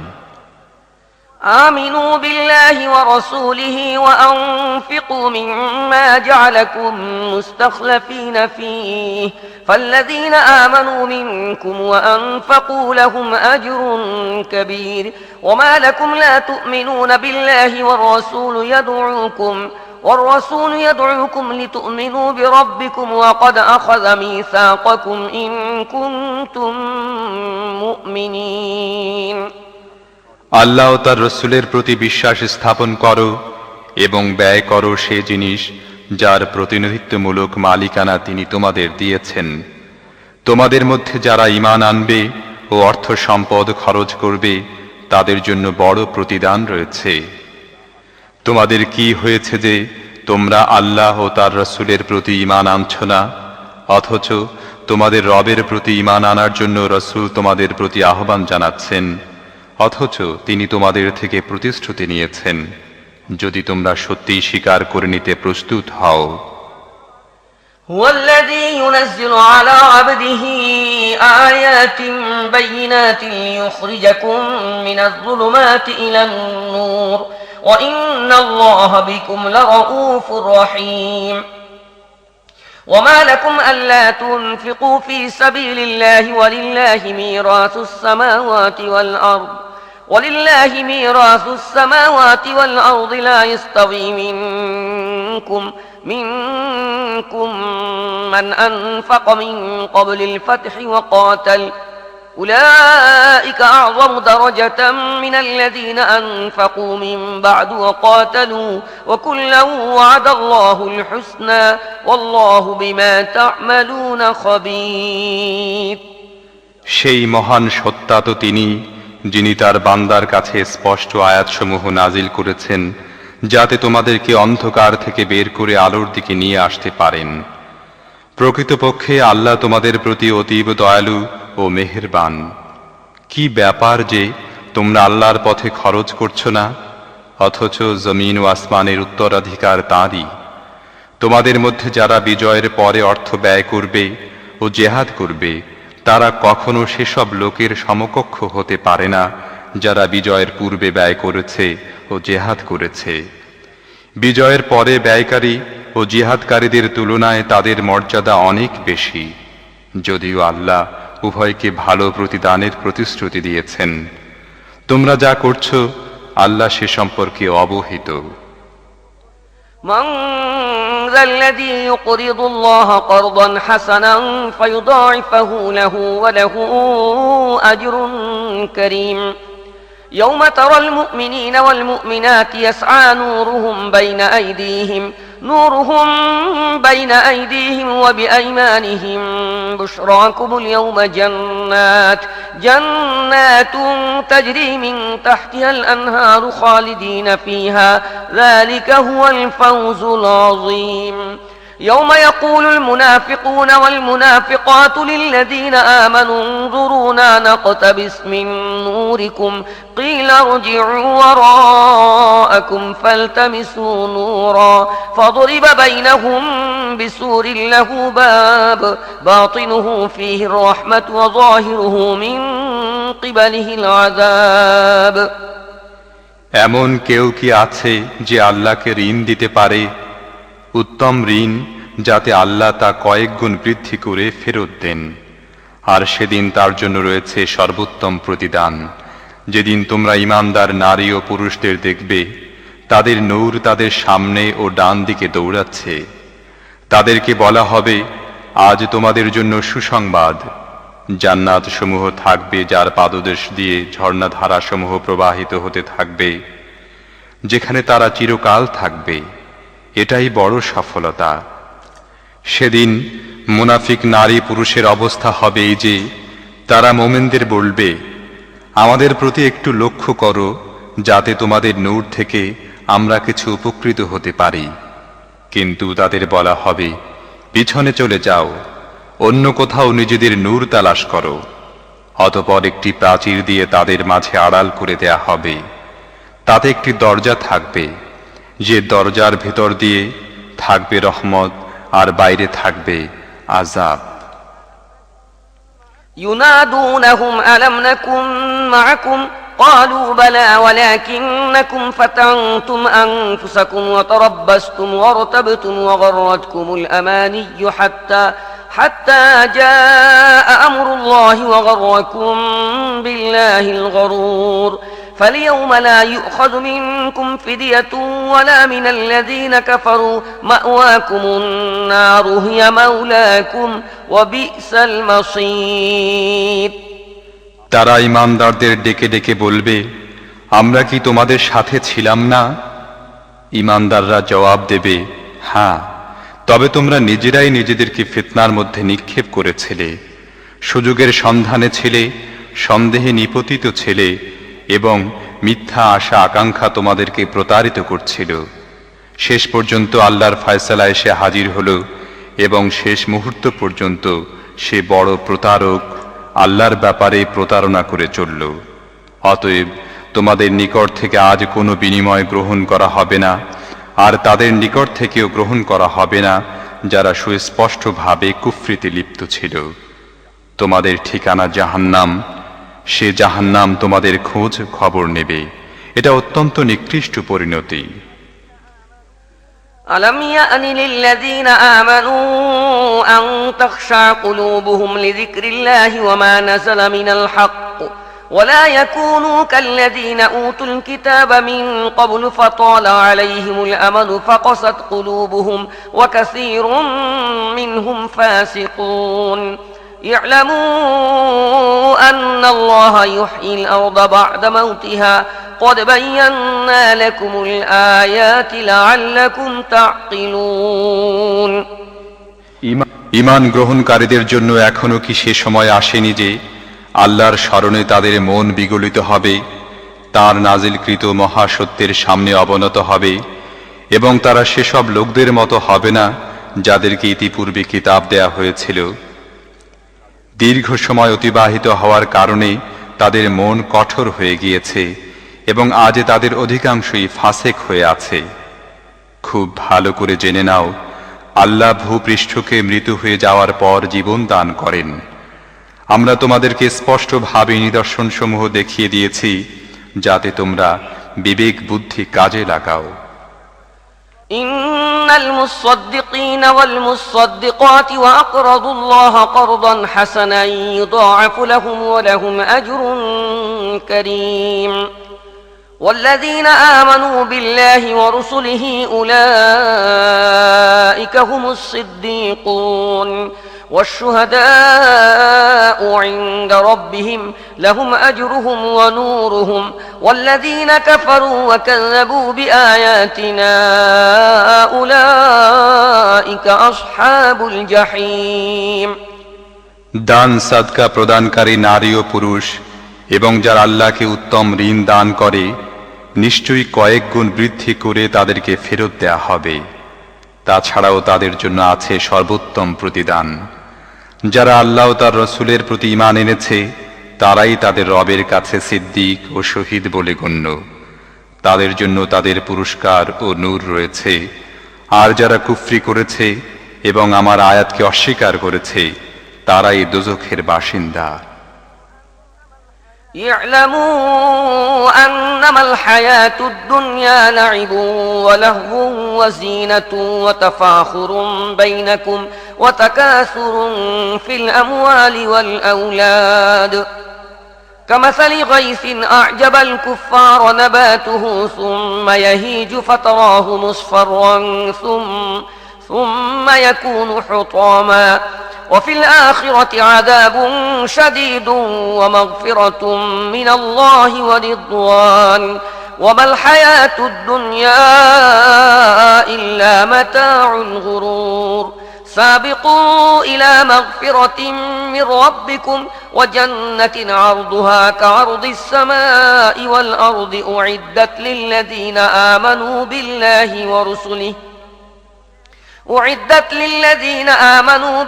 آمنوا بالله ورسوله وأنفقوا مما جعلكم مستخلفين فيه فالذين آمنوا منكم وأنفقوا لهم أجر كبير وما لكم لا تؤمنون بالله والرسول يدعوكم لتؤمنوا بربكم وقد أخذ ميثاقكم إن كنتم مؤمنين আল্লাহ ও তার রসূলের প্রতি বিশ্বাস স্থাপন করো এবং ব্যয় করো সে জিনিস যার প্রতিনিধিত্বমূলক মালিকানা তিনি তোমাদের দিয়েছেন। তোমাদের মধ্যে যারা ঈমান আনবে ও অর্থ সম্পদ খরচ করবে তাদের জন্য বড় প্রতিদান রয়েছে। তোমাদের কি হয়েছে যে তোমরা আল্লাহ ও তার রসূলের প্রতি ঈমান আনছ না, অথচ তোমাদের রবের প্রতি ঈমান আনার জন্য রসূল তোমাদের প্রতি আহ্বান জানাচ্ছেন, অথচ তিনি তোমাদের থেকে প্রতিশ্রুতি নিয়েছেন যদি তোমরা সত্যিই স্বীকার করে নিতে প্রস্তুত হও। هو الذي ينزل على عبده آيات بينات ليخرجكم من الظلمات إلى النور وإن الله بكم لرؤوف رحيم وما لكم ألا تنفقوا في سبيل الله ولله ميراث السماوات والأرض لا يستوي منكم من أنفق من قبل الفتح وقاتل أولئك أعظم درجة من الذين أنفقوا من بعد وقاتلوا وكلا وعد الله الحسنى والله بما تعملون خبير সেই মহান সত্তা তো তিনি যিনি তার বান্দার কাছে স্পষ্ট আয়াতসমূহ নাজিল করেছেন যাতে তোমাদেরকে অন্ধকার থেকে বের করে আলোর দিকে নিয়ে আসতে পারেন। প্রকৃতপক্ষে আল্লাহ তোমাদের প্রতি অতীব দয়ালু ও মেহেরবান। কি ব্যাপার যে তোমরা আল্লাহর পথে খরচ করছো না, অথচ জমিন ও আসমানের উত্তরাধিকার তাঁরই। তোমাদের মধ্যে যারা বিজয়ের পরে অর্থ ব্যয় করবে ও জেহাদ করবে তারা কখনো সেসব লোকের সমকক্ষ হতে পারে না যারা বিজয়ের পূর্বে ব্যয় করেছে ও জেহাদ করেছে। বিজয়ের পরে ব্যয়কারী ও জিহাদকারীদের তুলনায় তাদের মর্যাদা অনেক বেশি, যদিও আল্লাহ উভয়কে ভালো প্রতিদানের প্রতিশ্রুতি দিয়েছেন। তোমরা যা করছো আল্লাহ সে সম্পর্কে অবহিত। من ذا الذي يقرض الله قرضا حسنا فيضاعفه له وله أجر كريم يوم ترى المؤمنين والمؤمنات يسعى نورهم بين أيديهم وبأيمانهم بشراكم اليوم جنات تجري من تحتها الأنهار خالدين فيها ذلك هو الفوز العظيم يوم يقول المنافقون والمنافقات للذين آمنوا انظرونا نقتبس من نوركم قيل ارجعوا وراءكم فالتمسوا نورا فضرب بينهم بسور له باب باطنه فيه الرحمة وظاهره من قبله العذاب এমন কেউ কি আছে যে আল্লাহকে ঋণ দিতে পারে, উত্তম ঋণ যাতে আল্লাহ তা কয়েক গুণ বৃদ্ধি করে ফেরত দেন, আর সেদিন তার জন্য রয়েছে সর্বোত্তম প্রতিদান। যেদিন তোমরা ঈমানদার নারী ও পুরুষদের দেখবে তাদের নূর তাদের সামনে ও ডান দিকে দৌড়াচ্ছে, তাদেরকে বলা হবে আজ তোমাদের জন্য সুসংবাদ, জান্নাত সমূহ থাকবে যার পাদদেশ দিয়ে ঝর্ণাধারা সমূহ প্রবাহিত হতে থাকবে, যেখানে তারা চিরকাল থাকবে। এটাই বড় সফলতা। সেদিন মুনাফিক নারী পুরুষের অবস্থা হবে এই যে তারা মুমিনদের বলবে আমাদের প্রতি একটু লক্ষ্য করো যাতে তোমাদের নূর থেকে আমরা কিছু উপকৃত হতে পারি, কিন্তু তাদের বলা হবে পিছনে চলে যাও, অন্য কোথাও নিজেদের নূর তালাশ করো। অতঃপর একটি প্রাচীর দিয়ে তাদের মাঝে আড়াল করে দেয়া হবে, তাতে একটি দরজা থাকবে, যে দরজার ভেতর দিয়ে থাকবে রহমত আর বাইরে থাকবে আযাব। ينادونهم ألم نكن معكم قالوا بلى ولكنكم فتنتم أنفسكم وتربصتم وارتبتم وغرتكم الأماني حتى جاء أمر الله وغركم بالله الغرور فاليوم لا يؤخذ منكم فدية ولا من الذين كفروا مأواكم النار هي مولاكم وبئس المصير তারা ঈমানদারদের ডেকে ডেকে বলবে, আমরা কি তোমাদের সাথে ছিলাম না? ঈমানদাররা জবাব দেবে, হ্যাঁ, তবে তোমরা নিজেরাই নিজেদেরকে ফিতনার মধ্যে নিক্ষেপ করেছিলে, সুযোগের সন্ধানে ছিলে, সন্দেহে নিপতিত ছিলে এবং মিথ্যা আশা আকাঙ্ক্ষা তোমাদেরকে প্রতারিত করছিল। শেষ পর্যন্ত আল্লাহর ফয়সালা এসে হাজির হলো এবং শেষ মুহূর্ত পর্যন্ত সে বড় প্রতারক আল্লাহর ব্যাপারে প্রতারণা করে চলল। অতএব তোমাদের নিকট থেকে আজ কোনো বিনিময় গ্রহণ করা হবে না, আর তাদের নিকট থেকেও গ্রহণ করা হবে না যারা সুস্পষ্টভাবে কুফরিতে লিপ্ত ছিল। তোমাদের ঠিকানা জাহান্নাম, সে জাহান্নাম তোমাদের খোঁজ খবর নেবে। এটা অত্যন্ত নিকৃষ্ট পরিণতি। ألم يأن للذين آمنوا أن تخشع قلوبهم لذكر الله وما نزل من الحق ولا يكونوا كالذين أوتوا الكتاب من قبل فطال عليهم الأمد فقست قلوبهم وكثير منهم فاسقون اعلموا أن الله يحيي الأرض بعد موتها قد بينا لكم الآيات لعلكم تعقلون ঈমান গ্রহণকারীদের জন্য এখনো কি সে সময় আসেনি যে আল্লাহর স্মরণে তাদের মন বিগলিত হবে, তার নাজিলকৃত মহাসত্যের সামনে অবনত হবে এবং তারা সেসব লোকদের মতো হবে না যাদেরকে ইতিপূর্বে কিতাব দেয়া হয়েছিল। দীর্ঘ সময় অতিবাহিত হওয়ার কারণে তাদের মন কঠোর হয়ে গিয়েছে এবং আজ তাদের অধিকাংশই ফাসেক হয়ে আছে। খুব ভালো করে জেনে নাও, আল্লাহ ভূপৃষ্ঠকে মৃত্যু হয়ে যাওয়ার পর জীবন দান করেন। আমরা তোমাদেরকে স্পষ্টভাবে নিদর্শনসমূহ দেখিয়ে দিয়েছি যাতে তোমরা বিবেক বুদ্ধি কাজে লাগাও। إن المصدقين والمصدقات وأقرضوا الله قرضا حسنا يضاعف لهم ولهم أجر كريم والذين آمنوا بالله ورسله أولئك هم الصديقون والشهداء عند ربهم لهم أجرهم ونورهم والذين كفروا وكذبوا بآياتنا أولئك أصحاب الجحيم দান সাদকা প্রদানকারী নারী ও পুরুষ এবং যারা আল্লাহকে উত্তম ঋণ দান করে, নিশ্চয়ই কয়েক গুণ বৃদ্ধি করে তাদেরকে ফেরত দেয়া হবে। তাছাড়াও তাদের জন্য আছে সর্বোত্তম প্রতিদান। যারা আল্লাহ ও তার রসুলের প্রতি ঈমান এনেছে তারাই তাদের রবের কাছে সিদ্দিক ও শহীদ বলে গণ্য। তাদের জন্য তাদের পুরস্কার ও নূর রয়েছে। আর যারা কুফরি করেছে এবং আমার আয়াতকে অস্বীকার করেছে তারাই দোজখের বাসিন্দা। اعلموا أنما الحياة الدنيا لعب ولهو وزينة وتفاخر بينكم وتكاثر في الأموال والأولاد كمثل غيث أعجب الكفار نباته ثم يهيج فتراه مصفرا ثم يكون حطاما وفي الآخرة عذاب شديد ومغفرة من الله ورضوان وما الحياة الدنيا إلا متاع الغرور سابقوا إلى مغفرة من ربكم وجنة عرضها كعرض السماء والأرض أعدت للذين آمنوا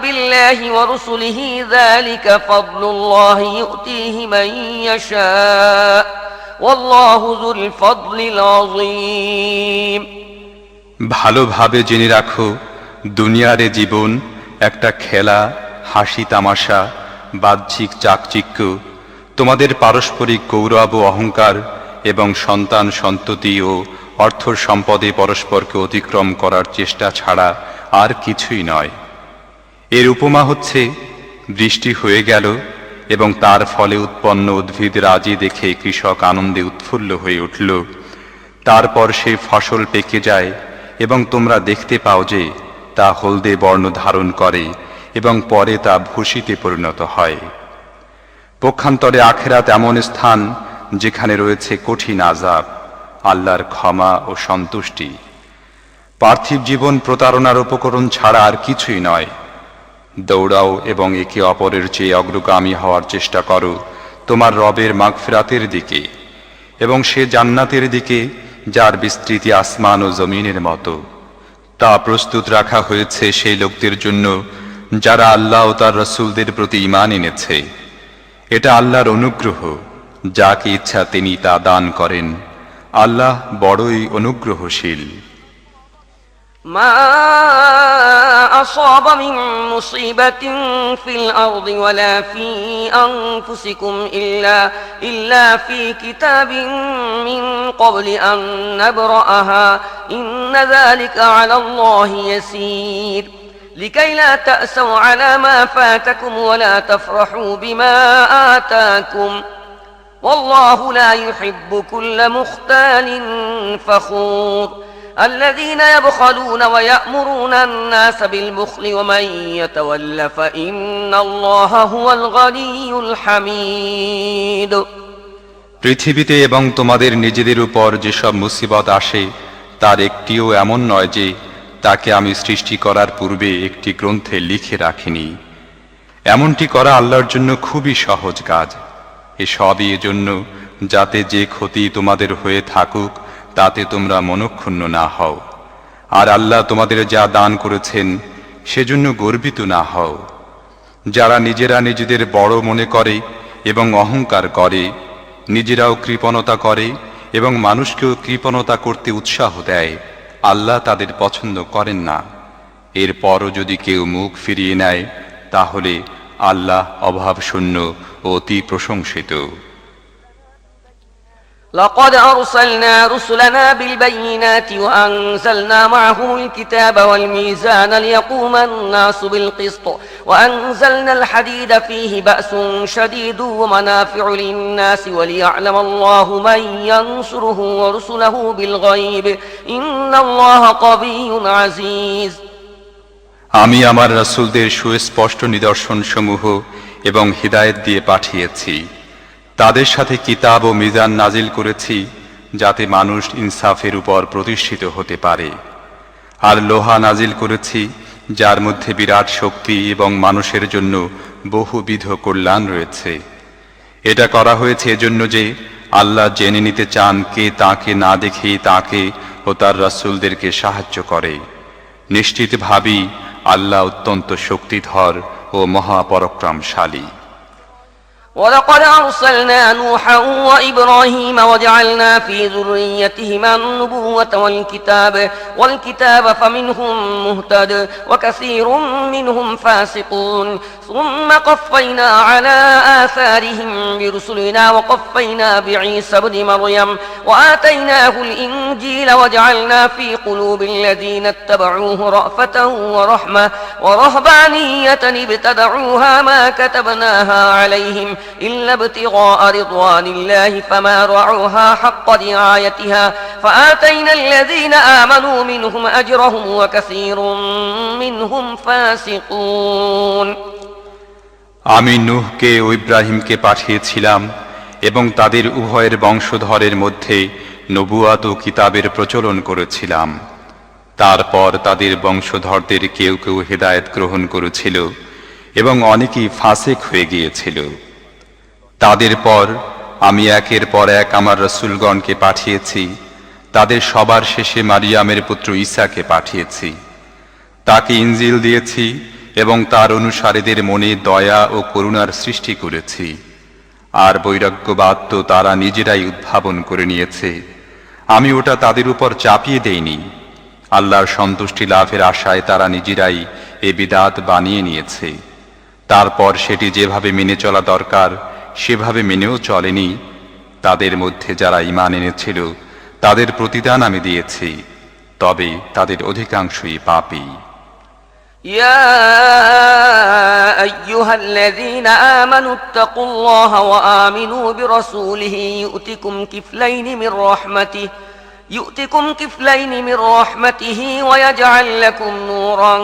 بالله ورسله ذلك فضل الله يؤتيه من يشاء والله ذو الفضل العظيم ভালোভাবে জেনে রাখো, দুনিয়ার জীবন একটা খেলা, হাসি তামাশা, বাহ্যিক চাকচিক্য, তোমাদের পারস্পরিক গৌরব ও অহংকার এবং সন্তান সন্ততি ও অর্থ সম্পদে পরস্পরকে অতিক্রম করার চেষ্টা ছাড়া আর কিছুই নয়। এর উপমা হচ্ছে, বৃষ্টি হয়ে গেল এবং তার ফলে উৎপন্ন উদ্ভিদ রাজি দেখে কৃষক আনন্দে উৎফুল্ল হয়ে উঠল। তারপর সেই ফসল পেকে যায় এবং তোমরা দেখতে পাও যে তা হলদে বর্ণ ধারণ করে এবং পরে তা ভূষিতে পরিণত হয়। পক্ষান্তরে আখিরাত এমন স্থান যেখানে রয়েছে কঠিন আযাব, আল্লাহর ক্ষমা ও সন্তুষ্টি। পার্থিব জীবন প্রতারণার উপকরণ ছাড়া আর কিছুই নয়। দৌড়াও এবং একে অপরের চেয়ে অগ্রগামী হওয়ার চেষ্টা করো তোমার রবের মাগফিরাতের দিকে এবং সে জান্নাতের দিকে যার বিস্তৃতি আসমান ও জমিনের মতো। তা প্রস্তুত রাখা হয়েছে সেই লোকদের জন্য যারা আল্লাহ ও তার রাসূলদের প্রতি ঈমান এনেছে। এটা আল্লাহর অনুগ্রহ, যাকে ইচ্ছা তিনি তা দান করেন। আল্লাহ বড়ই অনুগ্রহশীল। ما أصاب من مصيبة في الأرض ولا في أنفسكم إلا في كتاب من قبل أن نبرأها إن ذلك على الله يسير لكي لا تأسوا على ما فاتكم ولا تفرحوا بما آتاكم والله لا يحب كل مختال فخور الذين يبخلون ويأمرون الناس بالبخل ومن يتول فإن الله هو الغني الحميد। পৃথিবীতে এবং তোমাদের নিজেদের উপর যেসব মুসিবত আসে তার একটিও এমন নয় যে তাকে আমি সৃষ্টি করার পূর্বে একটি গ্রন্থে লিখে রাখিনি। এমনটি করা আল্লাহর জন্য খুবই সহজ কাজ। এসবই এজন্য যাতে যে ক্ষতি তোমাদের হয়ে থাকুক তাতে তোমরা মনক্ষুণ্ণ না হও, আর আল্লাহ তোমাদের যা দান করেছেন সেজন্য গর্বিত না হও। যারা নিজেরা নিজেদের বড় মনে করে এবং অহংকার করে, নিজেরাও কৃপণতা করে এবং মানুষকেও কৃপণতা করতে উৎসাহ দেয়, আল্লাহ তাদের পছন্দ করেন না। এরপরও যদি কেউ মুখ ফিরিয়ে নেয় তাহলে আল্লাহ অভাবশূন্য ও অতি প্রশংসিত। لقد أرسلنا رسلنا بالبينات وأنزلنا معهم الكتاب والميزان ليقوم الناس بالقسط وأنزلنا الحديد فيه بأس شديد ومنافع للناس وليعلم الله من ينصره ورسله بالغيب إن الله قوي عزيز। আমি আমার রাসূলদের সুস্পষ্ট নিদর্শনসমূহ এবং হিদায়াত দিয়ে পাঠিয়েছি। তাদের সাথে কিতাব ও মিজান নাজিল করেছি যাতে মানুষ ইনসাফের উপর প্রতিষ্ঠিত হতে পারে। আর লোহা নাজিল করেছি যার মধ্যে বিরাট শক্তি এবং মানুষের জন্য বহুবিধ কল্যাণ রয়েছে। এটা করা হয়েছে এজন্য যে আল্লাহ জেনে নিতে চান কে তাকে না দেখে তাকে ও তার রাসূলদেরকে সাহায্য করে। নিশ্চিতভাবেই আল্লাহ অত্যন্ত শক্তিধর ও মহাপরাক্রমশালী। ولقد أرسلنا نوحا وإبراهيم وجعلنا في ذريتهما النبوة والكتاب فمنهم مهتد وكثير منهم فاسقون ثم قفينا على آثارهم برسلنا وقفينا بعيسى ابن مريم وآتيناه الإنجيل وجعلنا في قلوب الذين اتبعوه رأفة ورحمة ورهبانية ابتدعوها ما كتبناها عليهم إلا ابتغاء رضوان الله فما رعوها حق رعايتها فآتينا الذين آمنوا منهم أجرهم وكثير منهم فاسقون। আমি নূহকে ও ইব্রাহিমকে পাঠিয়েছিলাম এবং তাদের উভয়ের বংশধরের মধ্যে নবুয়াত ও কিতাবের প্রচলন করেছিলাম। তারপর তাদের বংশধরদের কেউ কেউ হিদায়াত গ্রহণ করেছিল এবং অনেকেই ফাসিক হয়ে গিয়েছিল। তাদের পর আমি একের পর এক আমার রাসূলগণকে পাঠিয়েছি। তাদের সবার শেষে মারিয়ামের পুত্র ঈসাকে পাঠিয়েছি। তাকে ইনজিল দিয়েছি এবং তার অনুসারীদের মনে দয়া ও করুণার সৃষ্টি করেছি। আর বৈরাগ্যবাদ তো তারা নিজেরাই উদ্ভাবন করে নিয়েছে, আমি ওটা তাদের উপর চাপিয়ে দেইনি। আল্লাহর সন্তুষ্টি লাভের আশায় তারা নিজেরাই এ বিদআত বানিয়ে নিয়েছে। তারপর সেটি যেভাবে মেনে চলা দরকার সেভাবে মেনেও চলেনি, তাদের মধ্যে যারা ঈমান এনেছিল তাদের প্রতিদান আমি দিয়েছি, তবে তাদের অধিকাংশই পাপী। يا أيها الذين آمنوا اتقوا الله وآمنوا برسوله يؤتكم كفلين من رحمته ويجعل لكم نورا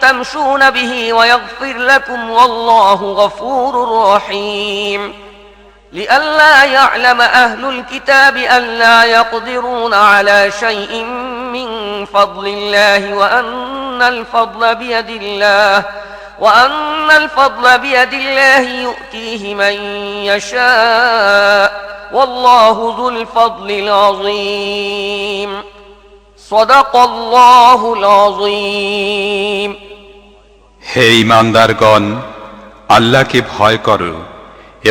تمشون به ويغفر لكم والله غفور رحيم لئلا يعلم أهل الكتاب ألا يقدرون على شيء من فضل الله وأن الفضل بيد الله يؤتيه من يشاء والله ذو الفضل العظيم صدق الله العظيم হে ঈমানদারগণ, আল্লাহকে ভয় করো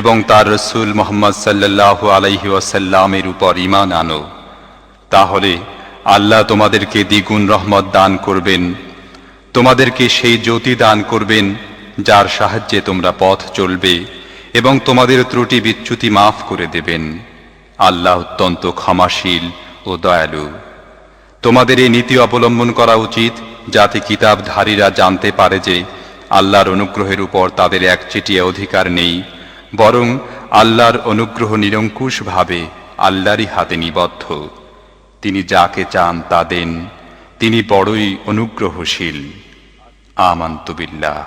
এবং তার রাসূল মুহাম্মদ সাল্লাল্লাহু আলাইহি ওয়াসাল্লামের উপর ঈমান আনো, তাহলে আল্লাহ তোমাদেরকে দ্বিগুণ রহমত দান করবেন, তোমাদেরকে সেই জ্যোতি দান করবেন যার সাহায্যে তোমরা পথ চলবে, এবং তোমাদের ত্রুটি বিচ্যুতি মাফ করে দেবেন। আল্লাহ অত্যন্ত ক্ষমাশীল ও দয়ালু। তোমাদের এই নীতি অবলম্বন করা উচিত, যাতে কিতাবধারীরা জানতে পারে যে আল্লাহর অনুগ্রহের উপর তাদের একচেটিয়া অধিকার নেই, বরং আল্লাহর অনুগ্রহ নিরঙ্কুশভাবে আল্লাহরই হাতে নিবদ্ধ। তিনি যাকে চান তা দেন, তিনি বড়ই অনুগ্রহশীল। আমানতু বিল্লাহ।